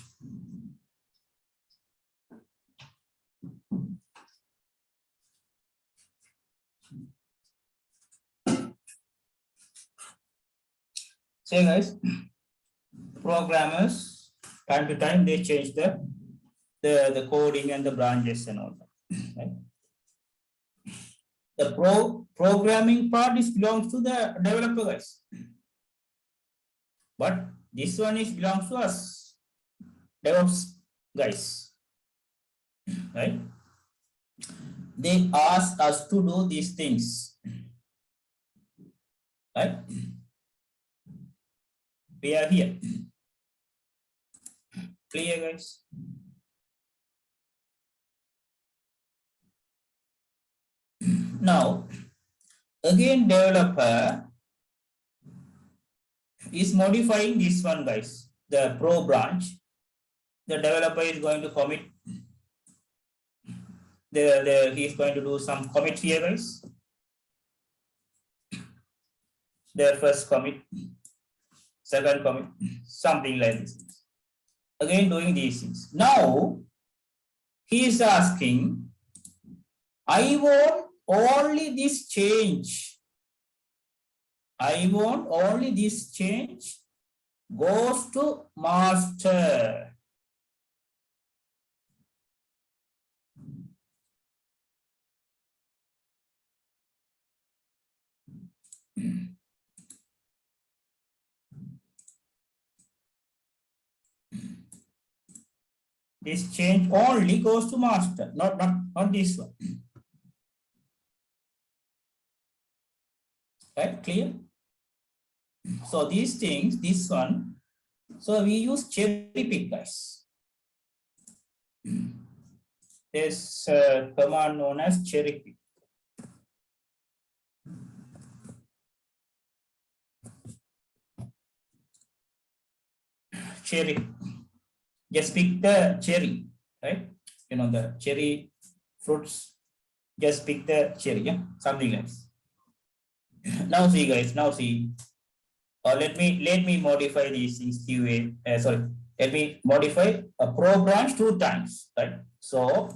Say, guys, programmers time to time they change the coding and the branches and all that. Right? The programming part is belongs to the developer, guys. But this one is belongs to us, DevOps guys. Right? They ask us to do these things. Right? We are here. Clear, guys? Now, again, developer is modifying this one, guys. The pro branch. The developer is going to commit. He is going to do some commit here, guys. The first commit, second commit, something like this. Again, doing these things. Now, he is asking, I want only this change. I want only this change goes to master. This change only goes to master, not this one. Right, clear? So these things, this one, so we use cherry pick, guys. There's a command known as cherry pick. Cherry. Just pick the cherry, right? You know, the cherry fruits. Just pick the cherry, yeah? Something like this. Now see, guys, now see. Let me modify these things QA. Sorry, let me modify a pro branch 2 times, right? So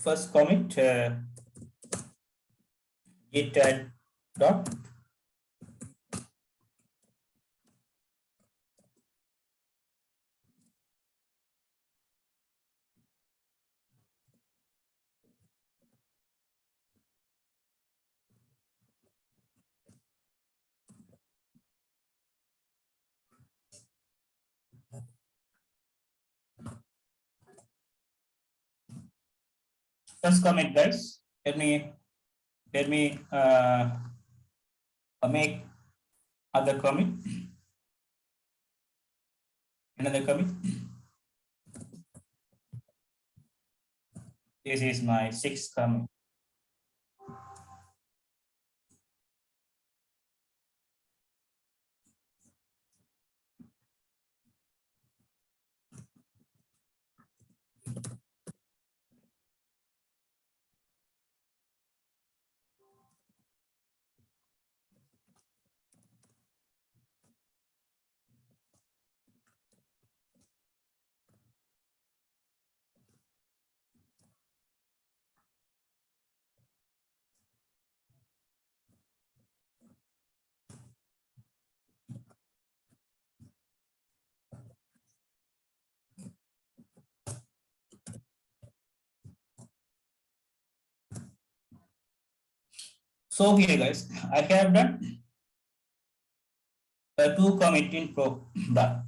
first commit git add dot first commit, guys. Let me make other commit, another commit. This is my 6th commit. So here, guys, I have done 2 commit in pro done.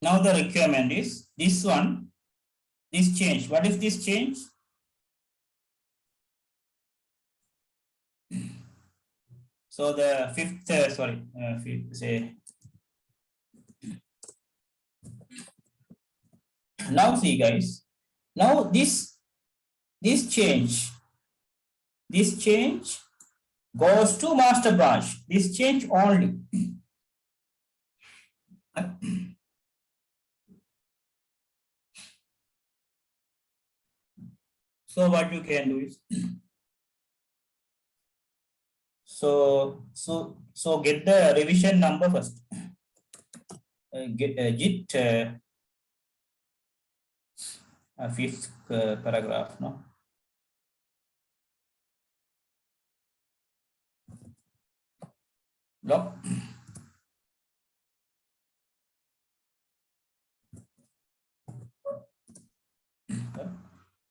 Now the requirement is this one, this change. What is this change? So the 5th, say. Now see, guys. Now this change goes to master branch. This change only. So what you can do is, so get the revision number first. Get git fifth paragraph, no? Log.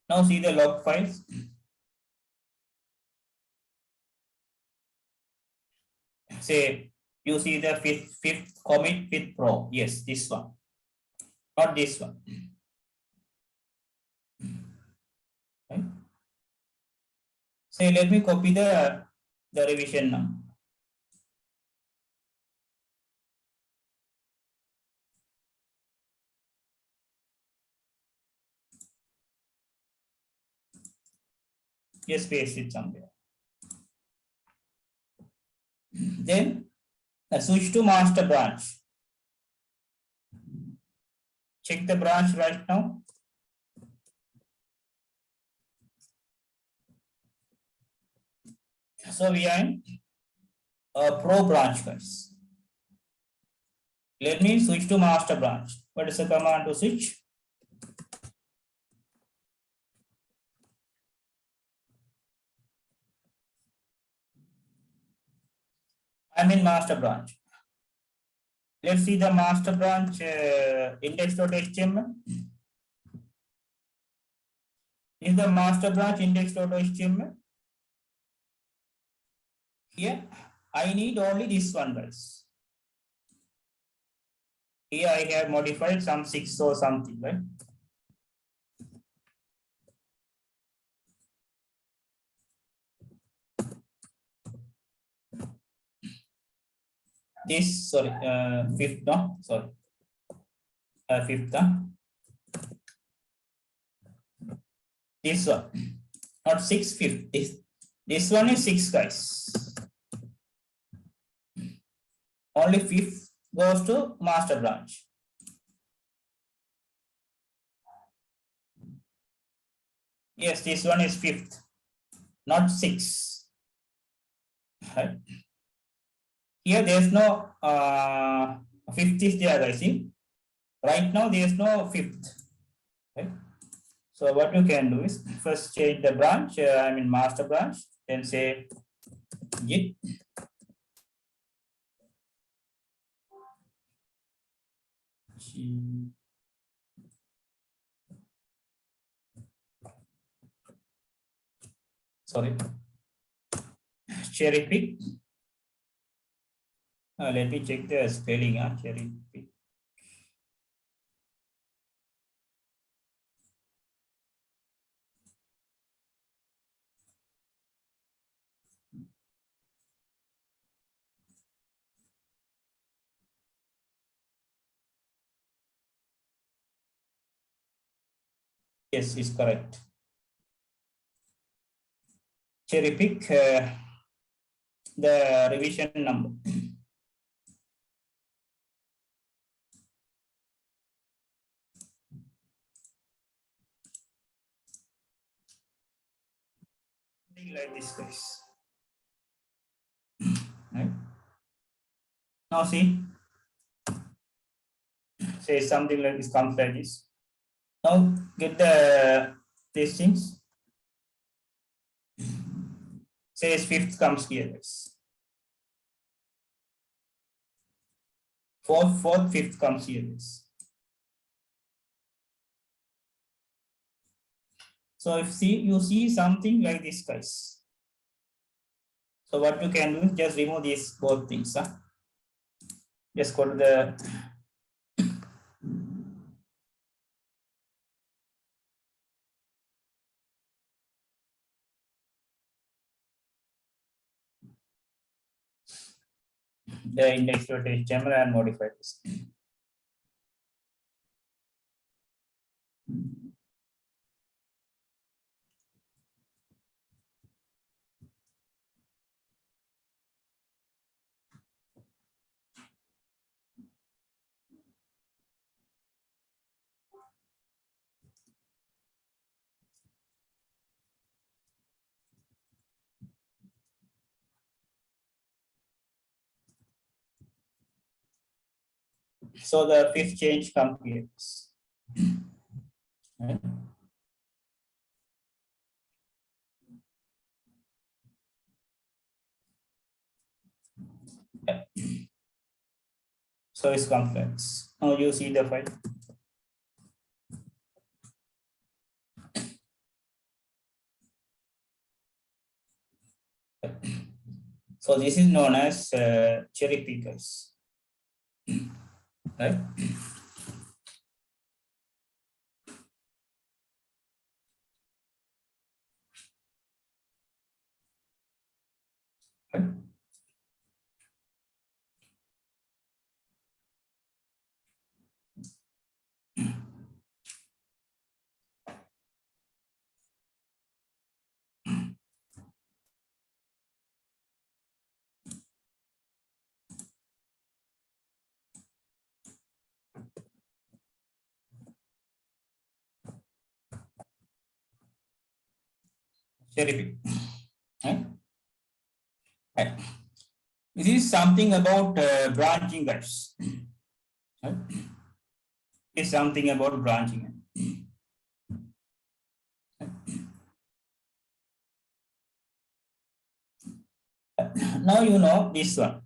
Now see the log files. Say you see the fifth commit with pro. Yes, this one, not this one. Right? Say let me copy the revision now. Just paste it somewhere. Then switch to master branch. Check the branch right now. So we are in pro branch, guys. Let me switch to master branch. What is the command to switch? I'm in master branch. Let's see the master branch index.html. Is the master branch index.html? Here, I need only this one, guys. Here I have modified some 6 or something, right? This, sorry, fifth, no, sorry. Fifth, this one, not 6, fifth. This one is 6, guys. Only fifth goes to master branch. Yes, this one is fifth, not 6. Right. Here there's no fifth is there, I see. Right now there's no fifth. Right. So what you can do is first change the branch, I mean master branch, then say git sorry, cherry pick. Let me check the spelling. Cherry pick. Yes, it's correct. Cherry pick the revision number. Like this, guys. Right. Now see, say something like this comes like this. Now get the these things. Says fifth comes here, guys. Fourth, fifth comes here, guys. So if you see something like this, guys. So what you can do is just remove these both things. Just go to the index.html and modify this. So the fifth change comes here. Right? So it's complex. Now you see the file. So this is known as cherry pickers, right? Cherry pick. Right? Right. This is something about branching, guys. Right? It's something about branching. Now you know this one.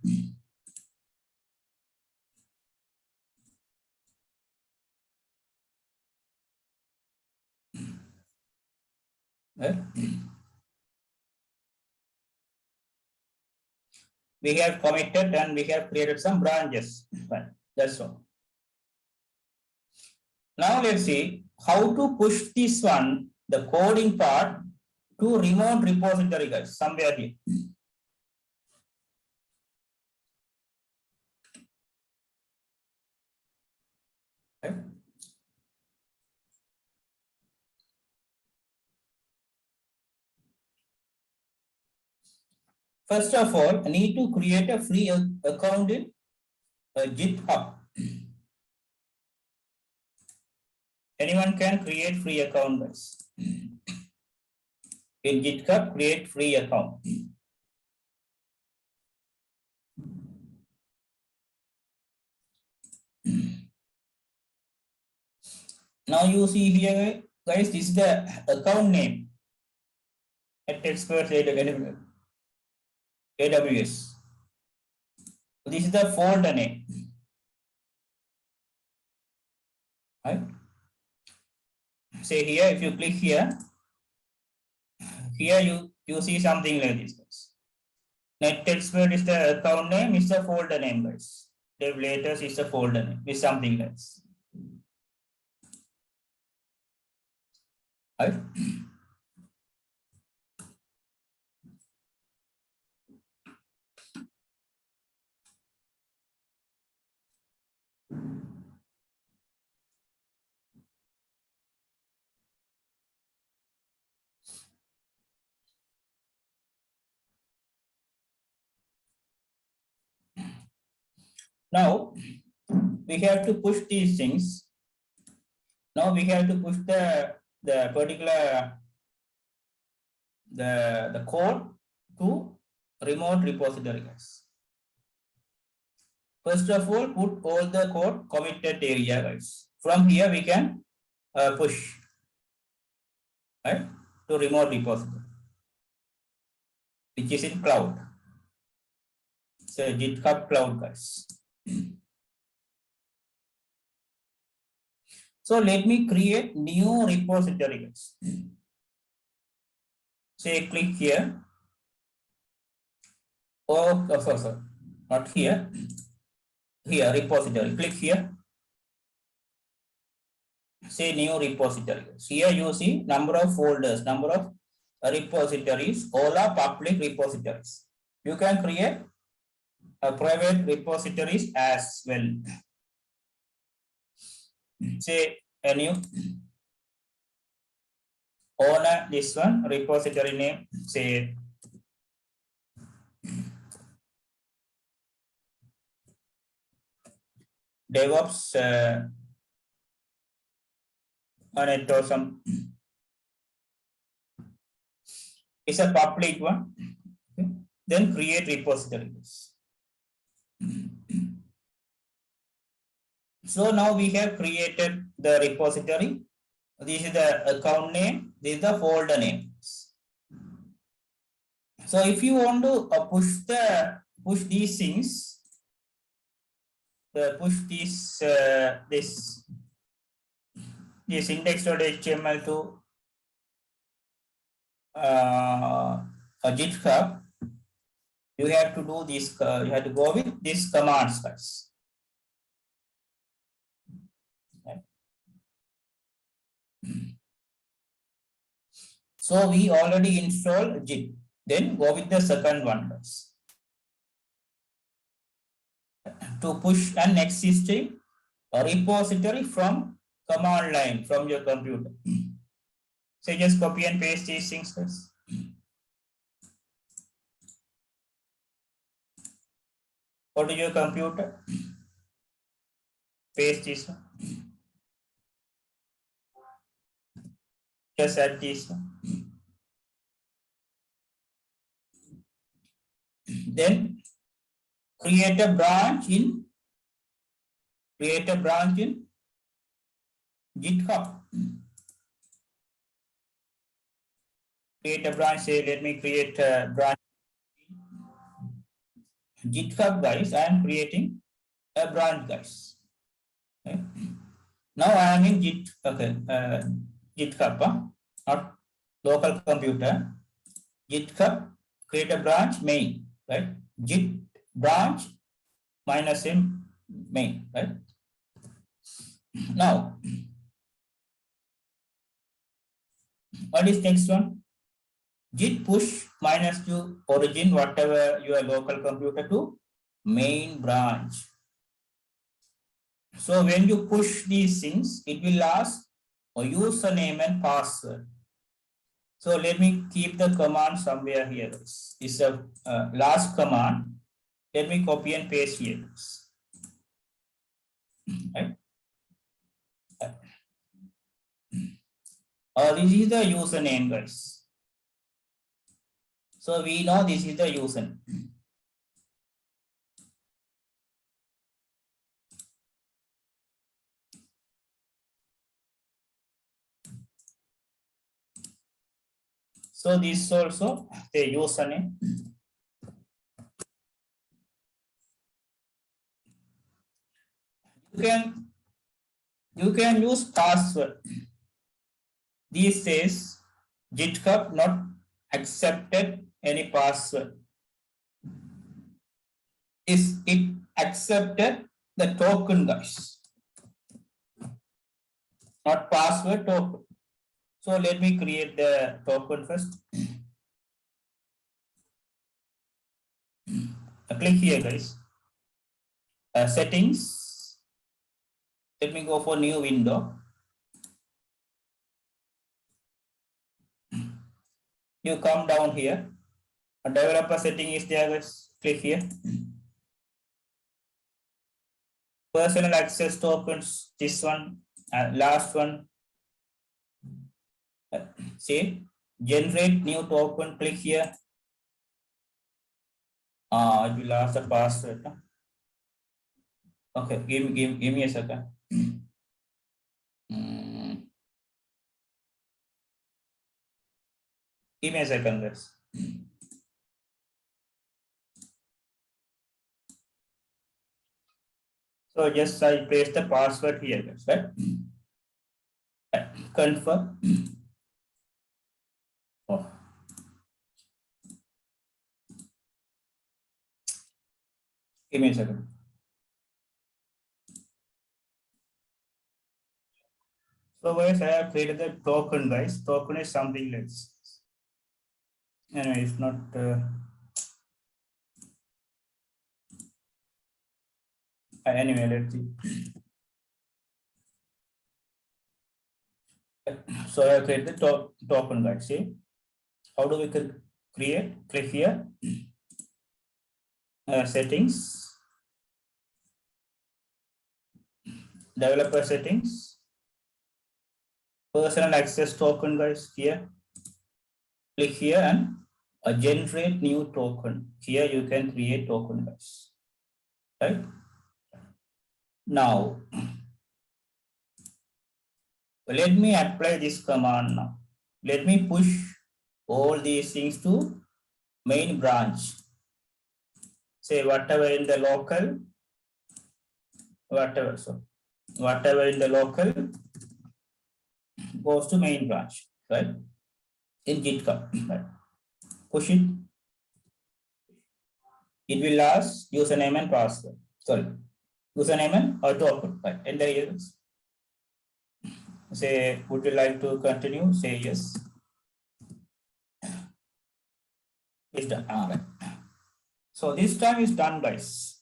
Right? We have committed and we have created some branches. Right? That's all. Now let's see how to push this one, the coding part, to remote repository, guys, somewhere here. Right? First of all, I need to create a free account in GitHub. Anyone can create free account, guys. In GitHub, create free account. Now you see here, guys, this is the account name at NetXperts AWS. This is the folder name. Right? Say here, if you click here, you see something like this, guys. NetXpert is the account name, is the folder name, guys. Dev latest is the folder name, is something like this. Right? Now we have to push these things. Now we have to push the particular the code to remote repository, guys. First of all, put all the code committed area, guys. From here we can push, right, to remote repository, which is in cloud. So GitHub cloud, guys. So let me create new repository, guys. Say click here. Oh, sorry, not here. Here, repository. Click here. Say new repository. Here you see number of folders, number of repositories. All are public repositories. You can create a private repositories as well. Say a new owner, this one, repository name, say DevOps and or some. It's a public one. Okay. Then create repositories. So now we have created the repository. This is the account name. This is the folder name. So if you want to push these things, push this index.html to a GitHub, you have to do this. You have to go with these commands, guys. So we already installed Git. Then go with the second one, guys. To push an existing repository from command line from your computer. So just copy and paste these things, guys. Go to your computer. Paste this one. Just add this one. Then create a branch in GitHub. Create a branch. Say, let me create a branch GitHub, guys. I am creating a branch, guys. Okay. Now I am in Git. Okay, GitHub, not local computer. GitHub. Create a branch main, right? Git branch minus m main, right? Now, what is next one? Git push minus to origin, whatever your local computer, to main branch. So when you push these things, it will ask a username and password. So let me keep the command somewhere here. This is the last command. Let me copy and paste here. Right? This is the username, guys. So we know this is the username. So this is also the username. You can use password. These days, GitHub not accepted any password. It accepted the token, guys, not password, token. So let me create the token first. Click here, guys. Settings. Let me go for new window. You come down here. A developer setting is there, guys. Click here. Personal access tokens. This one, last one. See, generate new token. Click here. It will ask the password. Okay, give me a second. Give me a second, guys. So just I paste the password here, guys, right? Confirm. Oh. Give me a second. So guys, I have created the token, guys. Token is something like this. Anyway, it's not. Anyway, let's see. So I have created the token, guys. See, how do we create? Click here. Settings. Developer settings. Personal access token, guys. Here. Click here and generate new token. Here you can create token, guys. Right? Now, Let me apply this command now. Let me push all these things to main branch. Say whatever in the local, whatever in the local goes to main branch, right? In GitHub, right? Push it. It will ask username and password. Sorry, username and a token, right? Enter here. Say, would you like to continue? Say yes. It's done. All right. So this time is done, guys.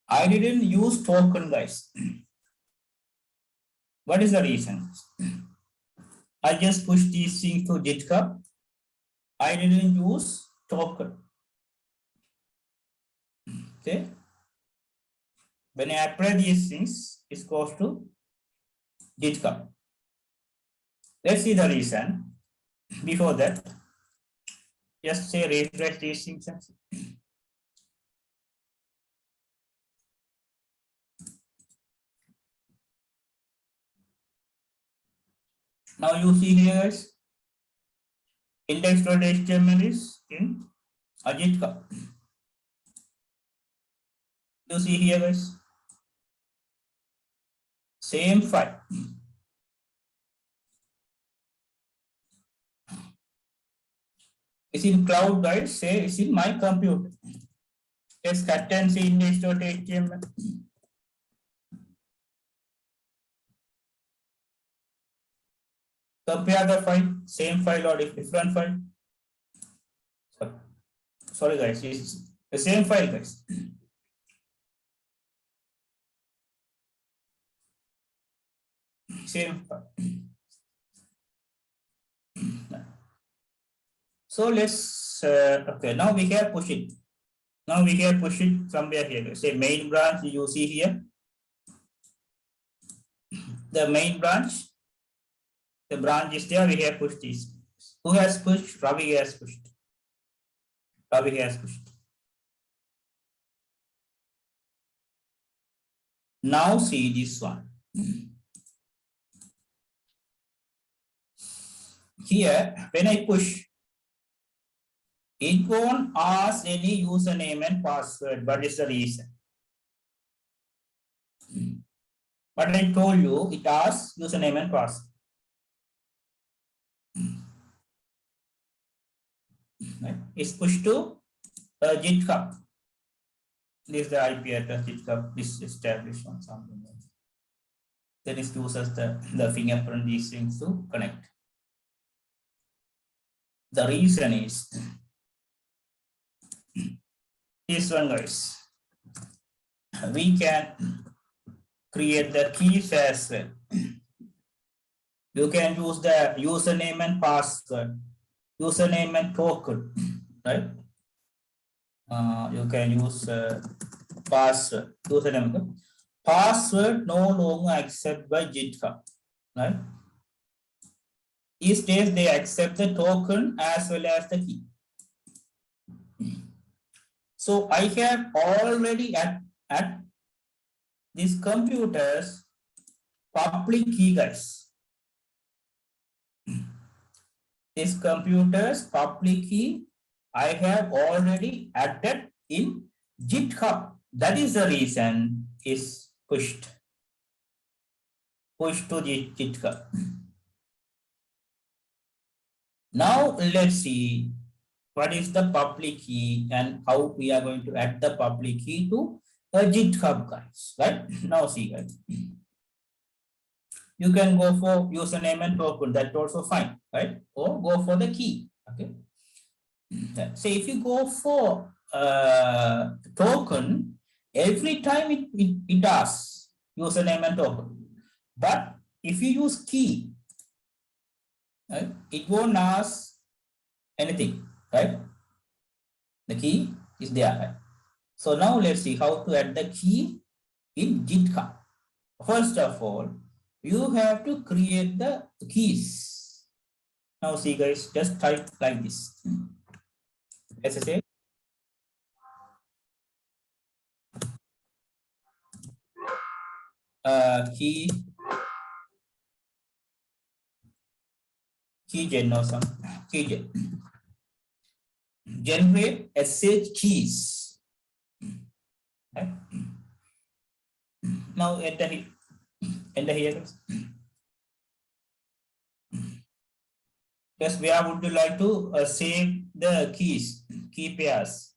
I didn't use token, guys. What is the reason? I just pushed these things to GitHub. I didn't use token. Okay. When I apply these things, it goes to GitHub. Let's see the reason. Before that, just say refresh these things. Now you see here, guys, index.html is in a GitHub. You see here, guys, same file. It's in cloud, guys. Say it's in my computer. Let's cut and see index.html. Compare the file, same file or different file. Sorry, guys, it's the same file, guys. Same file. So let's okay. Now we can push it. Now we can push it somewhere here. Say main branch. You see here the main branch. The branch is there. We have pushed this. Who has pushed? Ravi has pushed. Ravi has pushed. Now see this one. Here, when I push, it won't ask any username and password. What is the reason? But I told you, it asks username and password. Right? It's pushed to GitHub. This is the IP address GitHub is established on something else. Then it uses the fingerprint these things to connect. The reason is this one, guys. We can create the keys as well. You can use the username and password, username and token, right? You can use password, username. Password no longer accepted by GitHub, right? These days they accept the token as well as the key. So I have already at these computers public key, guys. These computers public key I have already added in GitHub. That is the reason is pushed to GitHub. Now let's see what is the public key and how we are going to add the public key to a GitHub, guys. Right now, see, guys. You can go for username and token. That's also fine, right? Or go for the key. Okay. So if you go for token, every time it asks username and token. But if you use key, right, it won't ask anything, right? The key is there. Right? So now let's see how to add the key in GitHub. First of all, you have to create the keys. Now see, guys, just type like this. SSH. key gen or some key gen. Generate SH keys. Okay. Now enter here. Yes, where would you like to save the key pairs?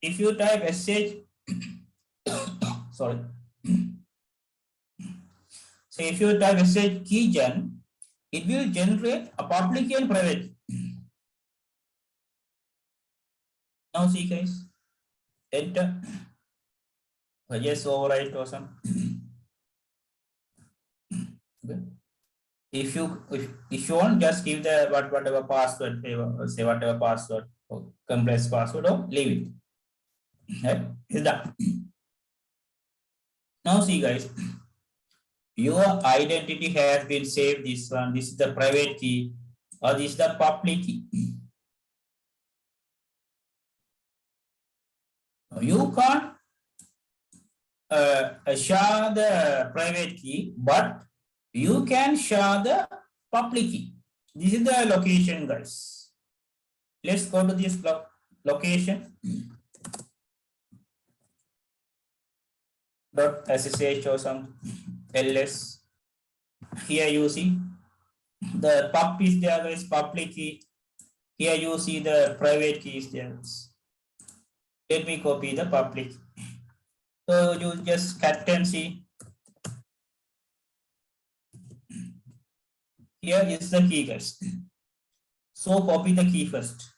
If you type SH, sorry. So if you type SH keygen, it will generate a public and private. Now see guys, enter. Yes, overwrite or some. Okay. If you want, just give the whatever password, say whatever password, or complex password, or leave it. Right? Is that? Now see guys, your identity has been saved. This one, this is the private key, or this is the public key. You can't share the private key, but you can share the public key. This is the location, guys. Let's go to this location. .ssh or some ls. Here you see the pub is there, guys, public key. Here you see the private key is there. Let me copy the public. So you just cat and see. Here is the key, guys. So copy the key first.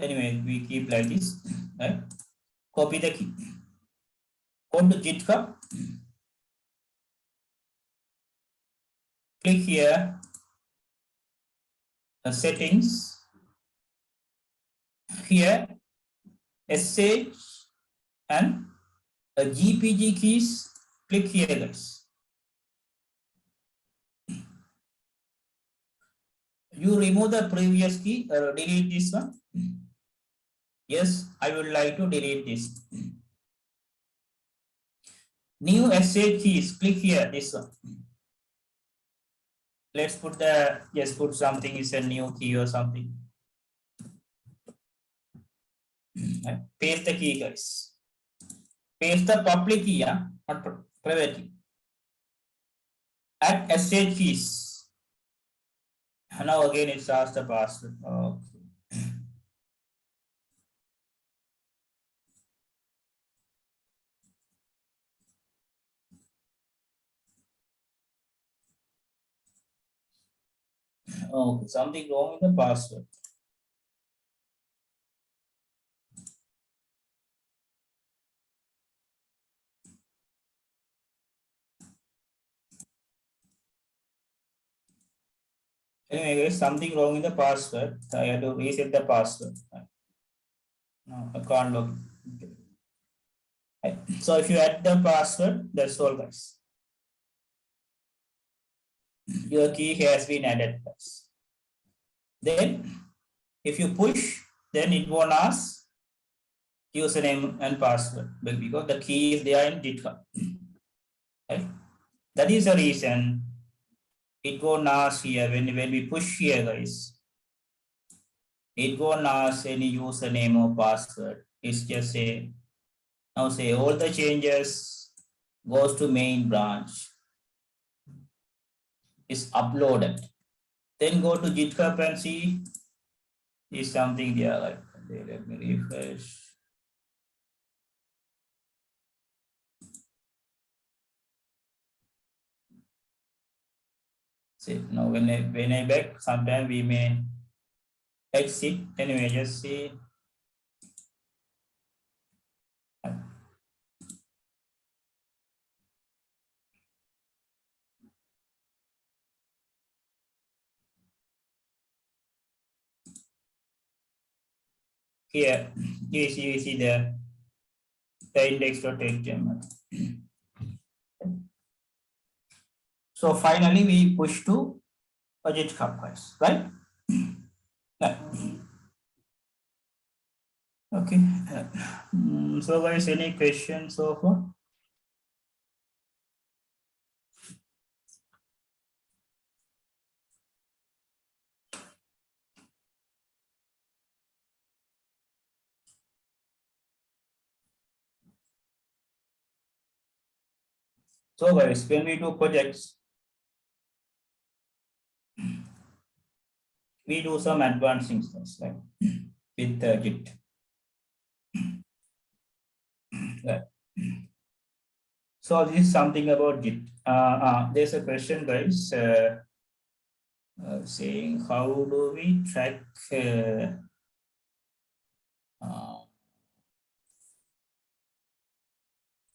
Anyway, we keep like this. Right? Copy the key. Go to GitHub. Click here. Settings. Here, SH and GPG keys. Click here, guys. You remove the previous key, delete this one. Yes, I would like to delete this. New SH keys, click here, this one. Let's put the, yes, put something, is a new key or something. Paste the key, guys. Paste the public key, not private key. Add SH keys. Now again it asks the password. Okay. Oh, something wrong with the password. Anyway, guys, something wrong with the password. I have to reset the password. No, I can't log. Okay. So if you add the password, that's all, guys. Your key has been added, guys. Then, if you push, then it won't ask username and password because the key is there in GitHub. Right? That is the reason it won't ask here when we push here, guys. It won't ask any username or password. It's just say, now say all the changes goes to main branch. Is uploaded. Then go to GitHub and see is something there. Like, let me refresh. See, now when I back, sometimes we may exit. Anyway, just see. Here, you see the index.html. So finally, we push to a GitHub, guys, right? Okay. So guys, any questions so far? So guys, when we do projects, we do some advanced things like with GIT. Right. So this is something about GIT. There's a question, guys, saying how do we track uh,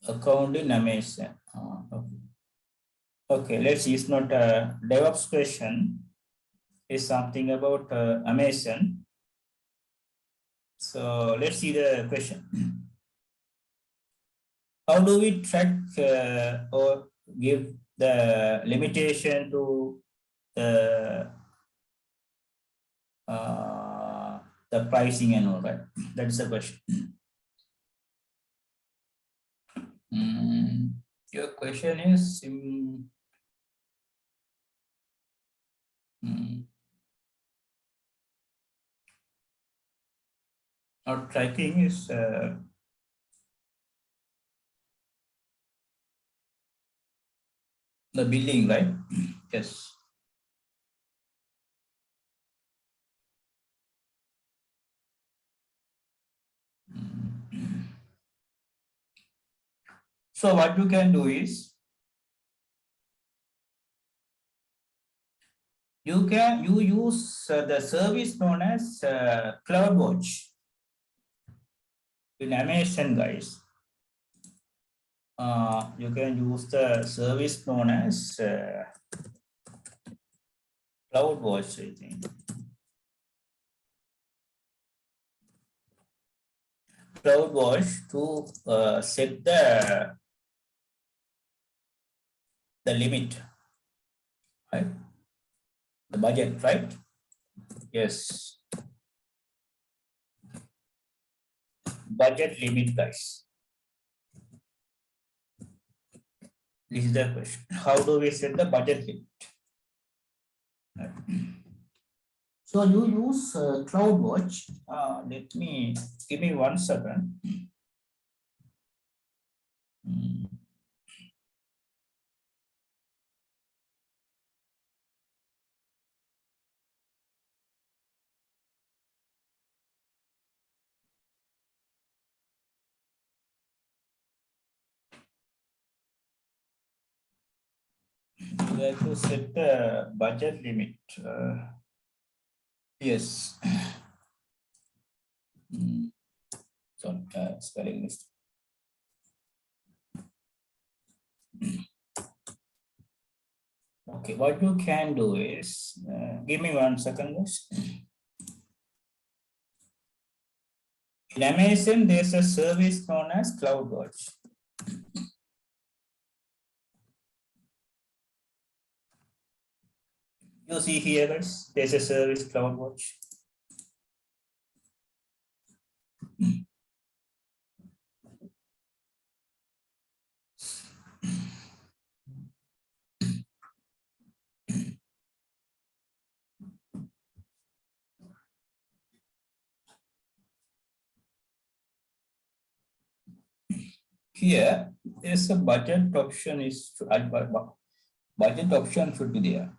account in Amazon? Okay. Okay, let's see. It's not a DevOps question. It's something about Amazon. So let's see the question. How do we track or give the limitation to the uh, the pricing and all right? That's the question. Your question is not tracking is the billing, right? Yes. So what you can do is you use the service known as CloudWatch in Amazon, guys. You can use the service known as CloudWatch, I think. CloudWatch to set the limit, right? The budget, right? Yes. Budget limit, guys. This is the question. How do we set the budget limit? So you use CloudWatch. Give me 1 second. You have to set the budget limit. Yes. Sorry, spelling mistake. Okay, what you can do is, give me 1 second, guys. In Amazon, there's a service known as CloudWatch. You see here, guys, there's a service CloudWatch. Here, there's a budget option budget option should be there.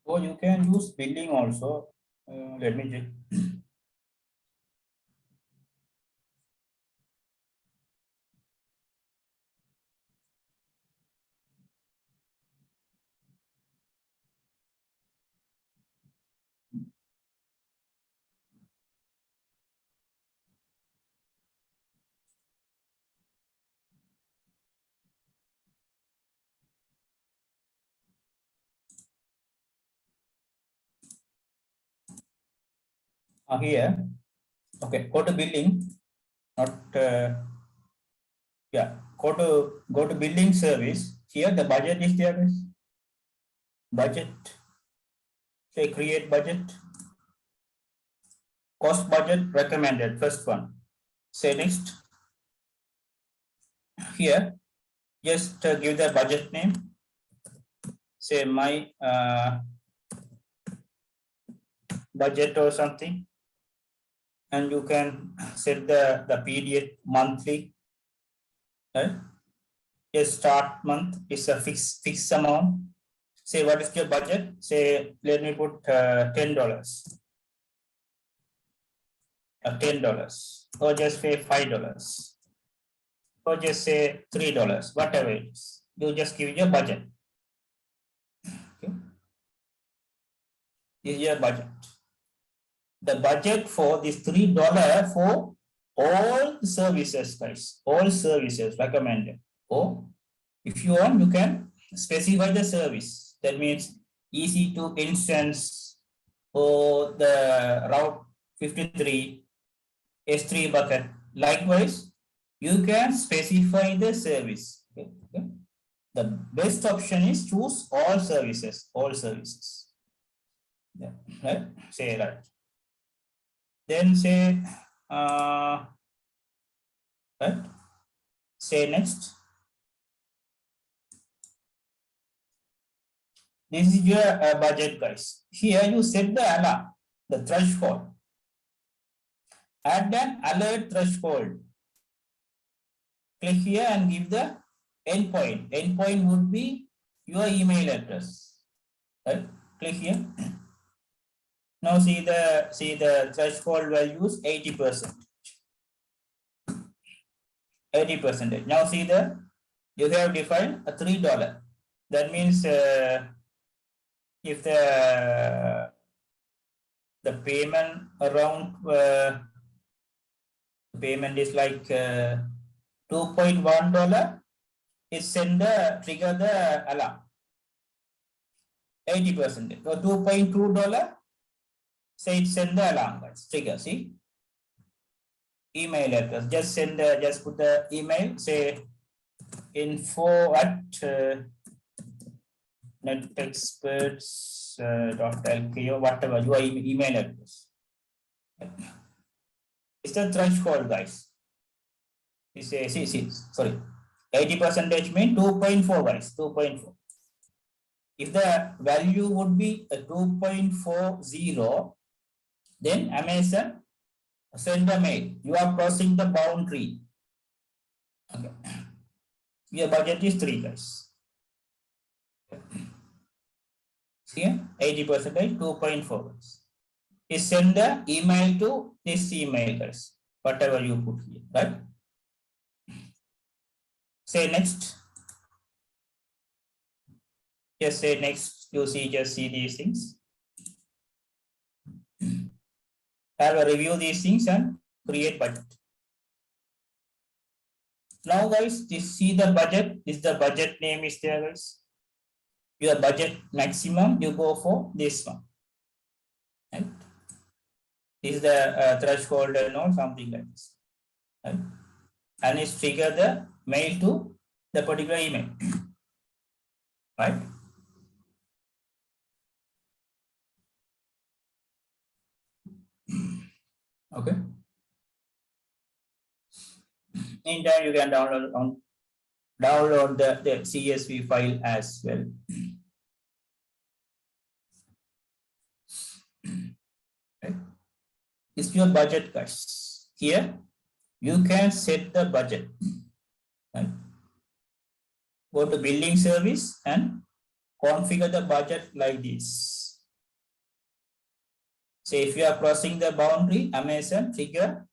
Or you can use billing also. Let me check. Here, okay, go to billing, not yeah, go to billing service. Here the budget is there, guys. Budget. Say create budget. Cost budget recommended. First one. Say next. Here, just give the budget name. Say my budget or something, and you can set the period monthly. Right? Just start month is a fixed amount. Say what is your budget? Say let me put $10. $10, or just say $5, or just say $3, whatever it is. You just give your budget. Okay. This is your budget. The budget for this $3 for all services, guys. All services recommended. Or if you want, you can specify the service. That means easy to instance or the route 53 S3 bucket. Likewise, you can specify the service. Okay. Okay. The best option is choose all services. All services. Yeah. Right. Say that. Then say right. Say next. This is your budget, guys. Here you set the alarm, the threshold. Add an alert threshold. Click here and give the endpoint. Endpoint would be your email address. Right? Click here. Now see the threshold values 80%. 80%. Now see you have defined a $3. That means if the payment around payment is like $2.1, it trigger the alarm. 80%. So $2.2. Say send the alarm, guys. Trigger. See, email address. Just send the, just put the email. Say info at NetXperts.lk or whatever your email address. It's the threshold, guys. It's a, see, sorry. 80% mean 2.4, guys. 2.4. If the value would be 2.40, then Amazon send a mail. You are crossing the boundary. Okay. Your budget is 3, guys. See, 80%, 2.4. Is send the email to this email, guys. Whatever you put here, right? Say next. Just say next. You see, just see these things. Have a review these things and create budget. Now, guys, this see the budget. This the budget name is there, guys. Your budget maximum, you go for this one. Right? This is the threshold and all, something like this. Right? And it's trigger the mail to the particular email. Right? Okay. In time, you can download the CSV file as well. Right. It's your budget, guys. Here, you can set the budget. Right. Go to billing service and configure the budget like this. Say if you are crossing the boundary, Amazon trigger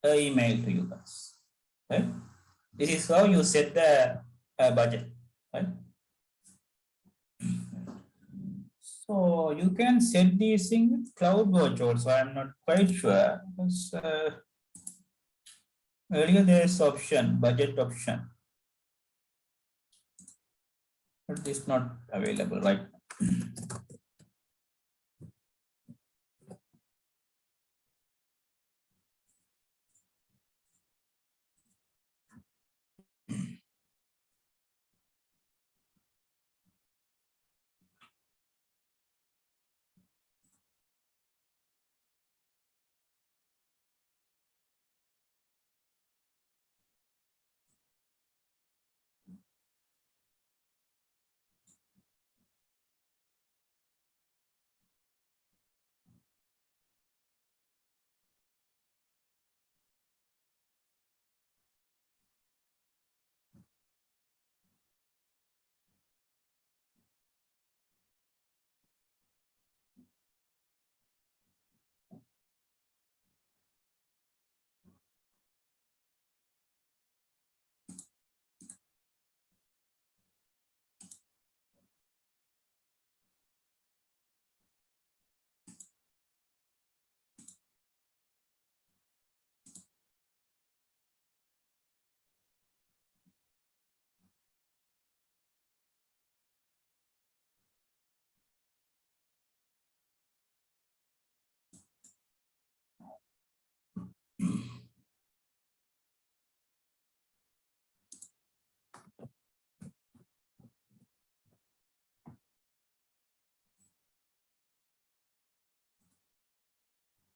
an email to you guys. Right? This is how you set the budget. Right? So you can set these things with CloudWatch also. I'm not quite sure. Because, earlier there's option, budget option. But it's not available right now.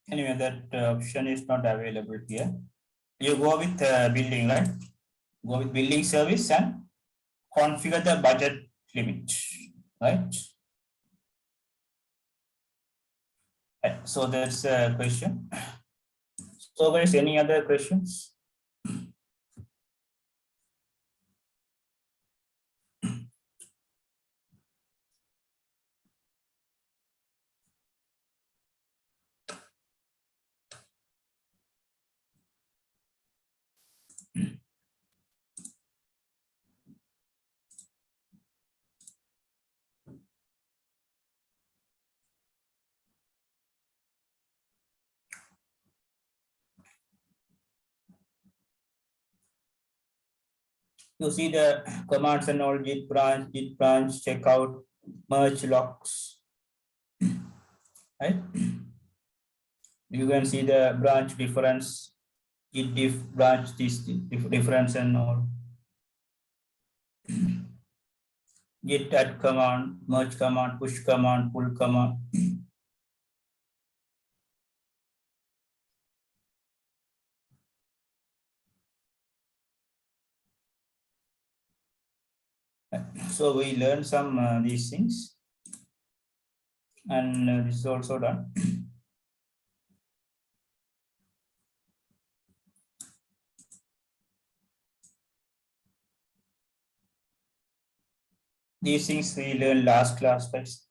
Anyway, that option is not available here. You go with billing, right? Go with billing service and configure the budget limit, right? So that's a question. So guys, any other questions? You see the commands and all, git branch, checkout, merge locks, right? You can see the branch difference, git diff branch this difference and all. Git add command, merge command, push command, pull command. So we learned some these things, and this is also done. These things we learned last class, guys.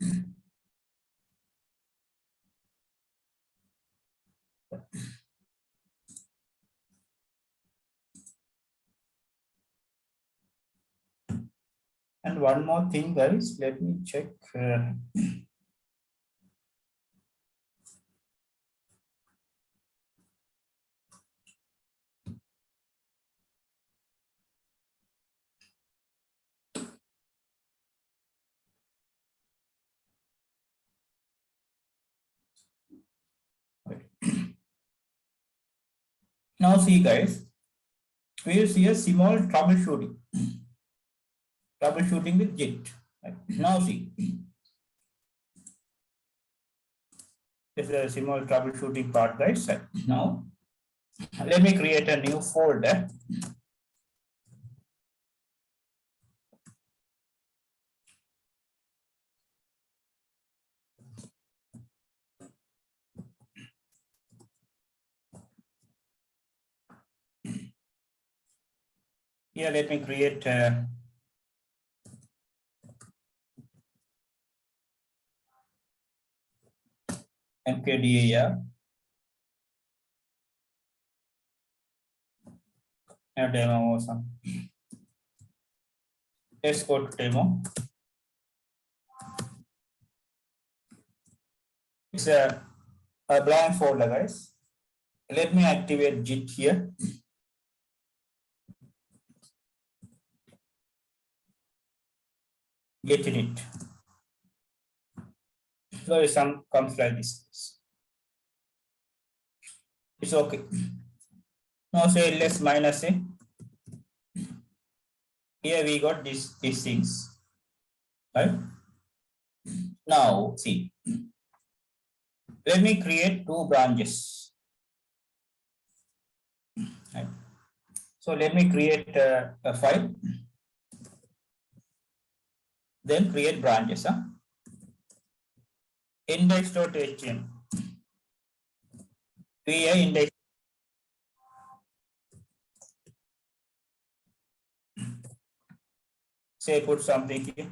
And one more thing, guys, let me check. Now see, guys, we will see a small troubleshooting with Git. Now see, this is a small troubleshooting part, guys. Now let me create a new folder. Here, let me create mkdir a demo or something. Let's go to demo. It's a blank folder, guys. Let me activate Git here. Get in it. So some comes like this. It's okay. Now say ls minus a. Here we got these things. Right? Now see. Let me create two branches. Right. So let me create a file. Then create branches. Index.html. VI index. Say put something here.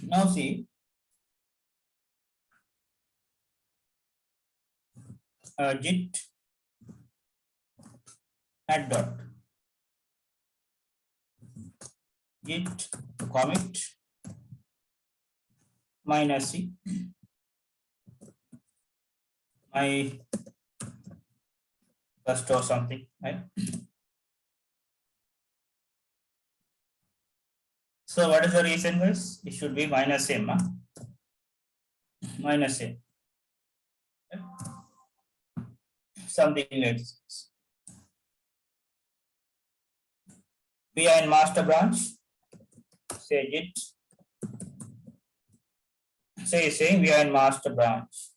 Now see, git add dot git commit minus c my first or something, right? So what is the reason, guys? It should be minus m, minus m, something like this. We are in master branch. Say git. Saying we are in master branch.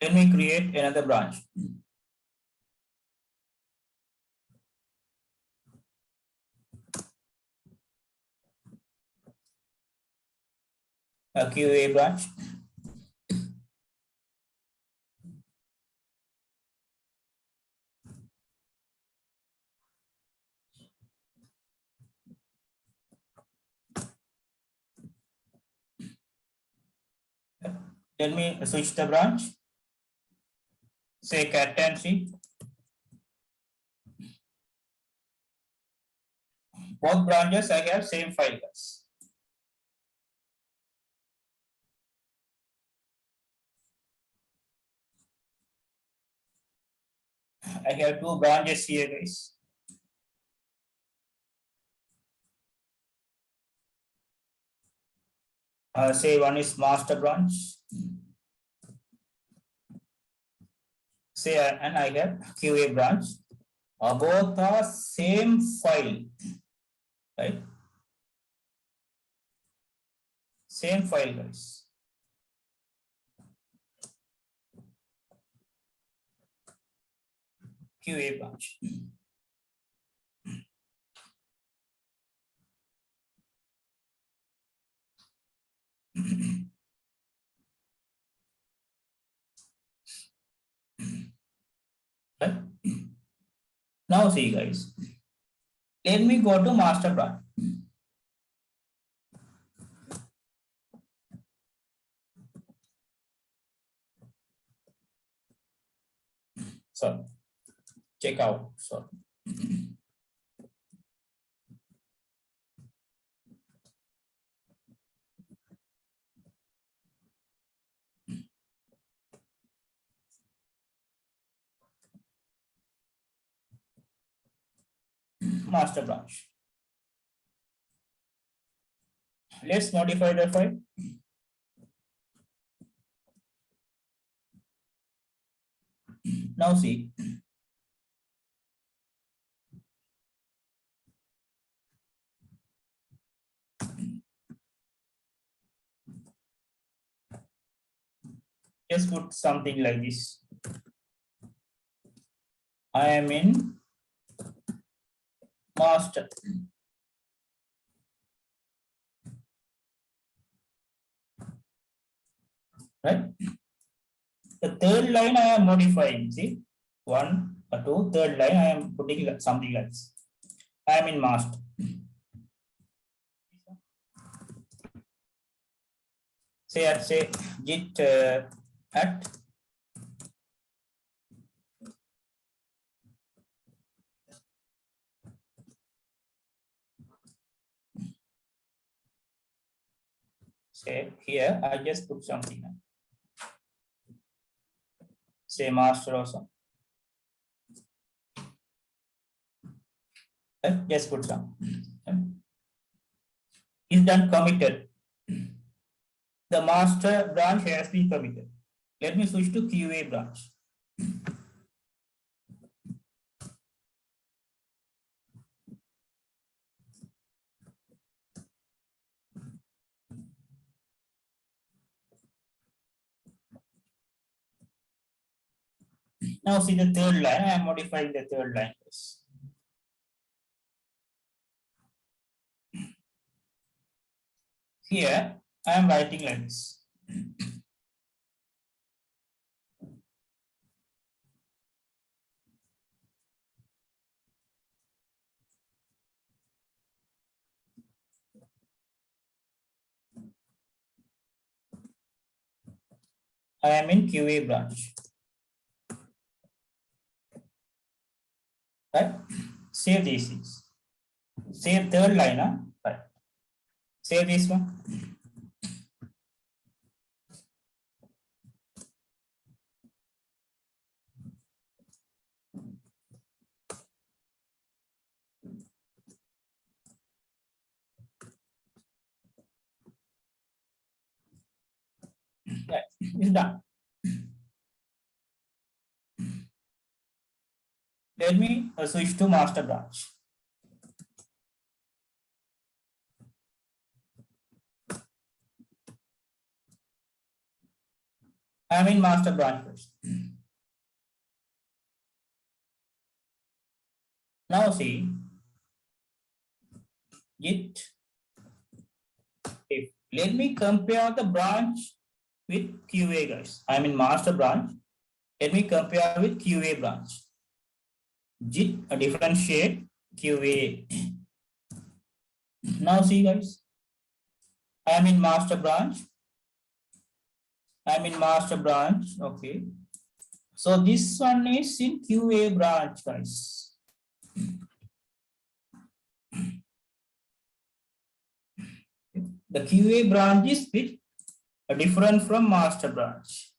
Let me create another branch. A QA branch. Let me switch the branch. Say cat and C. Both branches I have same file guys. I have two branches here guys. Say one is master branch. Say and I have QA branch. Both are same file, right? Same file guys. QA branch. Right? Now see guys, let me go to master branch. So check out. So master branch. Let's modify the file. Now see. Just put something like this. I am in master. Right? The third line I am modifying. See, 1 or 2, third line I am putting something like this. I am in master. Say git at say here I just put something. Say master or something. Just put some. Is done committed. The master branch has been committed. Let me switch to QA branch. Now see the third line. I am modifying the third line. Here I am writing like this. I am in QA branch. Right? Save these things. Save third line. Huh? Right. Save this one. Right. It's done. Let me switch to master branch. I am in master branch first. Now see git if. Let me compare the branch with QA guys. I am in master branch. Let me compare with QA branch. Git differentiate QA. Now see guys, I am in master branch. I'm in master branch. Okay. So this one is in QA branch, guys. The QA branch is bit different from master branch.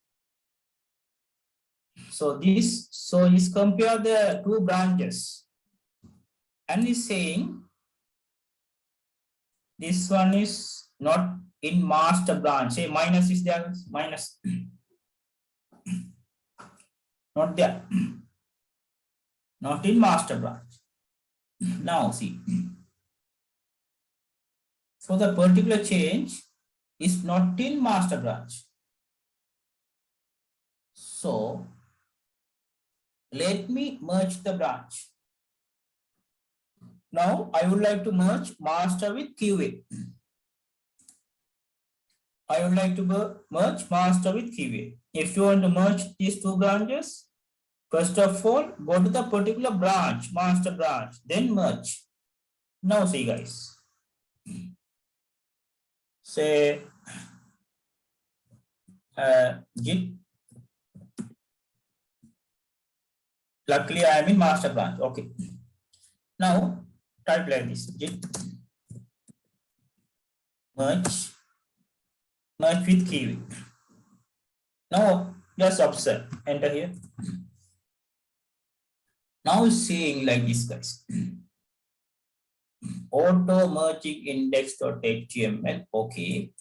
So is compare the two branches and is saying this one is not in master branch. Say minus is there, minus not there, not in master branch. Now see, so the particular change is not in master branch. So let me merge the branch. Now I would like to merge master with QA. I would like to merge master with QA. If you want to merge these two branches, first of all, go to the particular branch, master branch, then merge. Now see guys, say Git. Luckily I am in master branch. Okay. Now type like this, Git merge with QA. Now just observe, enter here. Now it's saying like this guys. Auto merging index.html. Okay.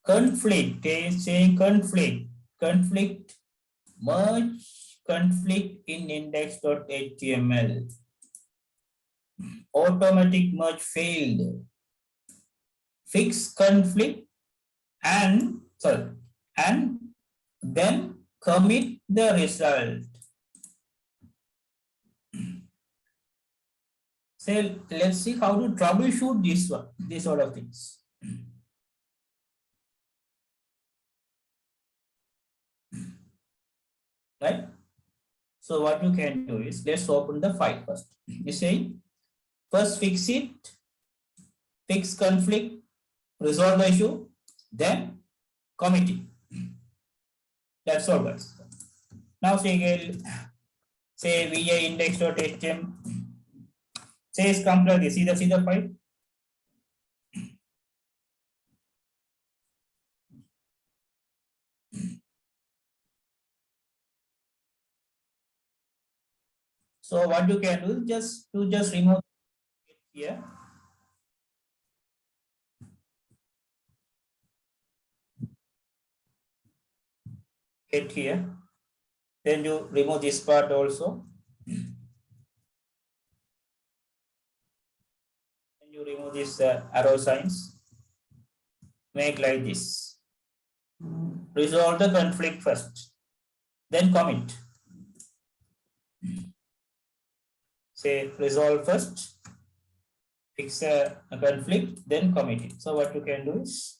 Conflict, is saying conflict merge conflict in index.html. Automatic merge failed. Fix conflict and then commit the result. So let's see how to troubleshoot these sort of things. Right? So what you can do is, let's open the file first. You say, first fix it, fix conflict, resolve the issue, then commit it. That's all guys. Now say vi index.html says compile this. See the file. So what you can do is just remove it here. It here. Then you remove this part also. Then you remove this arrow signs. Make like this. Resolve the conflict first. Then commit. Say resolve first. Fix a conflict, then commit it. So what you can do is,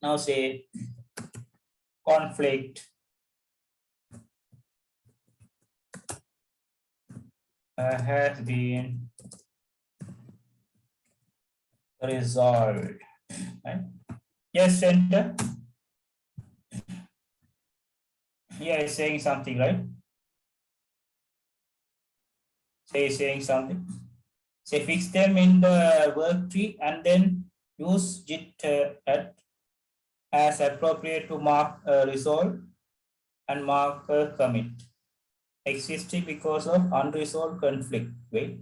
now say conflict has been resolved. Right? Yes, enter. Here is saying something, right? Saying something. Say fix them in the work tree and then use git as appropriate to mark resolve and mark commit. Existing because of unresolved conflict. Wait.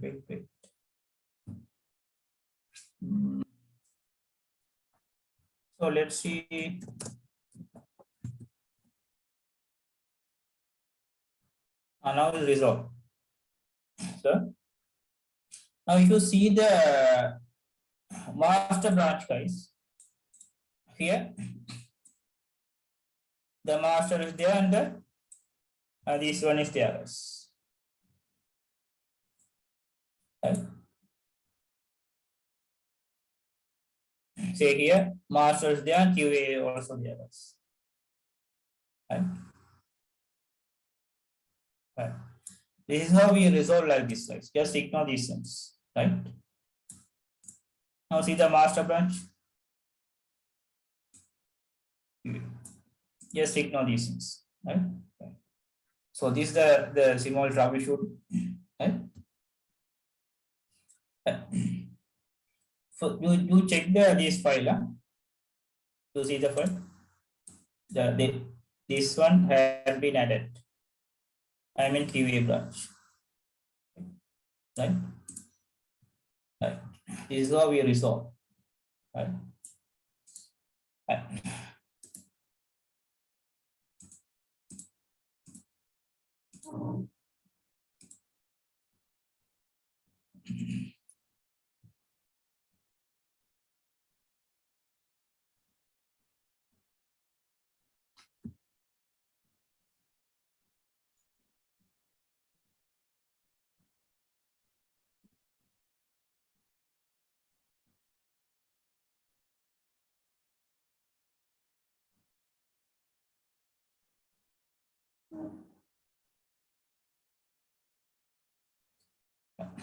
So let's see. Now is resolved. So now if you see the master branch guys, here the master is there and this one is there guys. Right? Say here master is there and QA also there guys. Right? Right. This is how we resolve like this, guys. Just ignore these things, right? Now see the master branch. Just ignore these things, right? So this is the small troubleshoot, right? So you check this file, huh? You see the file. This one has been added. I'm in QA branch, right? Right. This is how we resolve, right?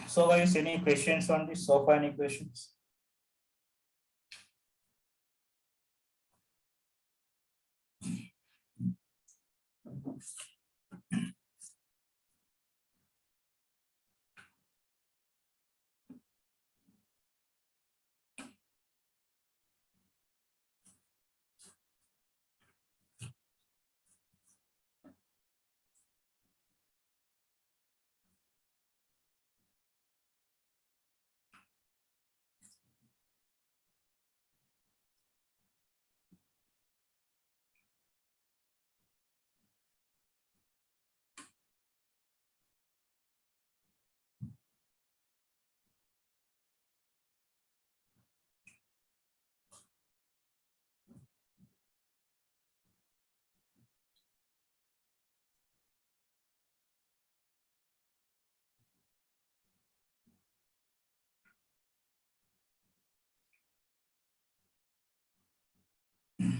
So guys, any questions on this? So far, any questions?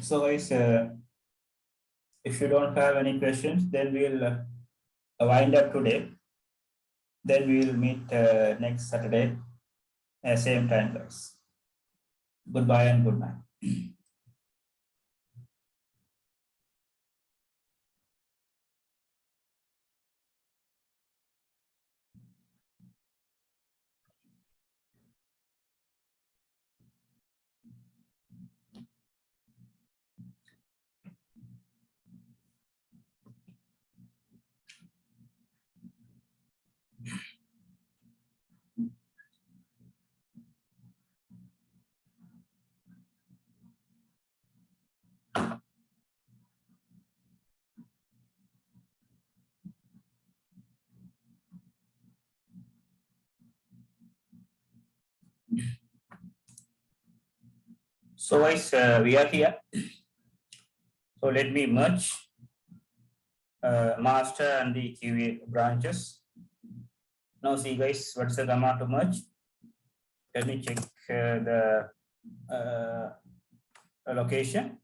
So guys, if you don't have any questions, then we'll wind up today. Then we'll meet next Saturday at same time, guys. Goodbye and good night. So guys, we are here. So let me merge master and the QA branches. Now see guys, what's the command to merge? Let me check the location.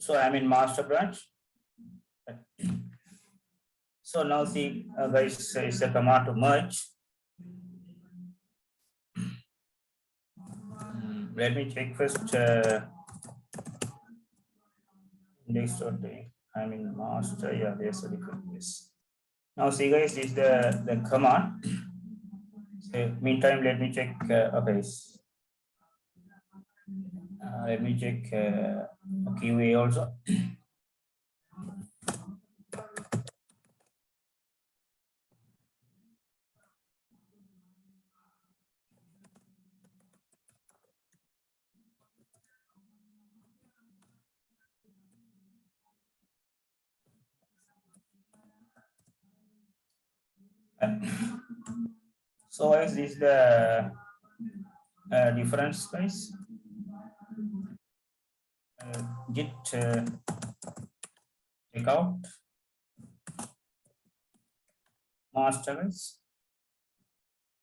So I'm in master branch. So now see guys, it's a command to merge. Let me check first index.date. I'm in master. Yeah, there's a different place. Now see guys, this is the command. So meantime, let me check. Okay. Let me check QA also. So as is the difference, guys. Git checkout master, guys.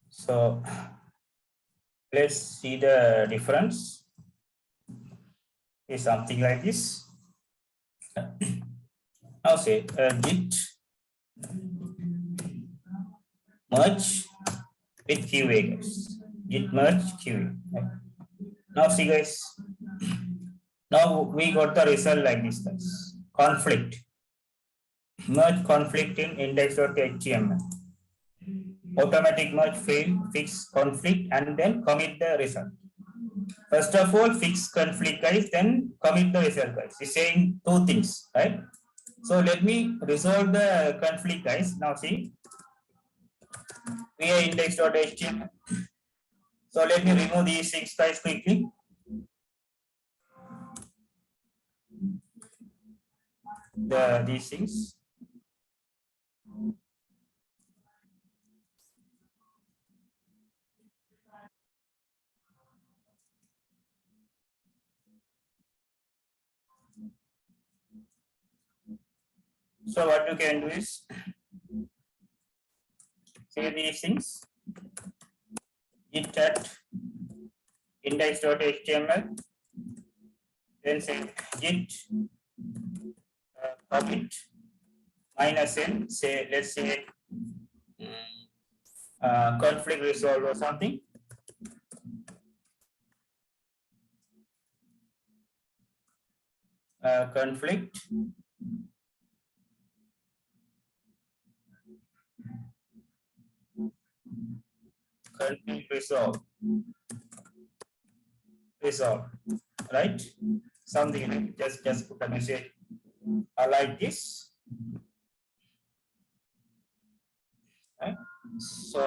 So let's see the difference. Is something like this. Now say git merge with QA, guys. Git merge QA. Right? Now see, guys. Now we got the result like this, guys. Conflict. Merge conflict in index.html. Automatic merge fail, fix conflict, and then commit the result. First of all, fix conflict, guys, then commit the result, guys. It's saying two things, right? So let me resolve the conflict, guys. Now see, we are index.html. So let me remove these things, guys, quickly. These things. So what you can do is say these things. Git at index.html. Then say git commit -n. Say let's say conflict resolve or something. Conflict resolve, right? Something like just put a message like this. Right? So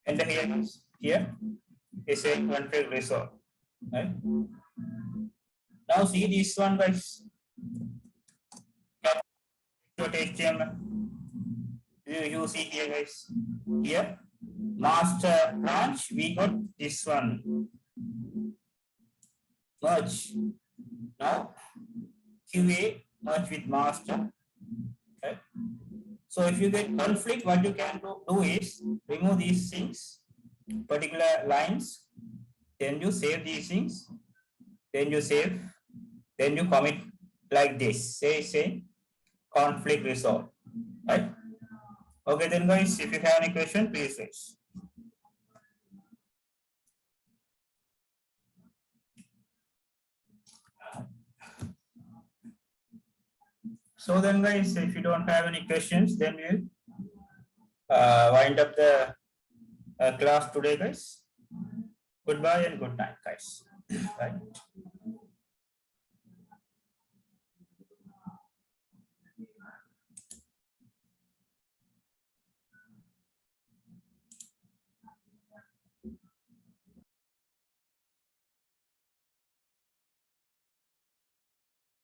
and here is a conflict resolve, right? Now see this one, guys. HTML. You see here, guys. Here, master branch. We got this one. Merge. Now QA merge with master. Okay. So if you get conflict, what you can do is remove these things, particular lines. Then you save these things. Then you save. Then you commit like this. Say conflict resolve. Right? Okay, then guys, if you have any question, please raise. So then guys, if you don't have any questions, then we'll wind up the class today, guys. Goodbye and good night, guys. Right.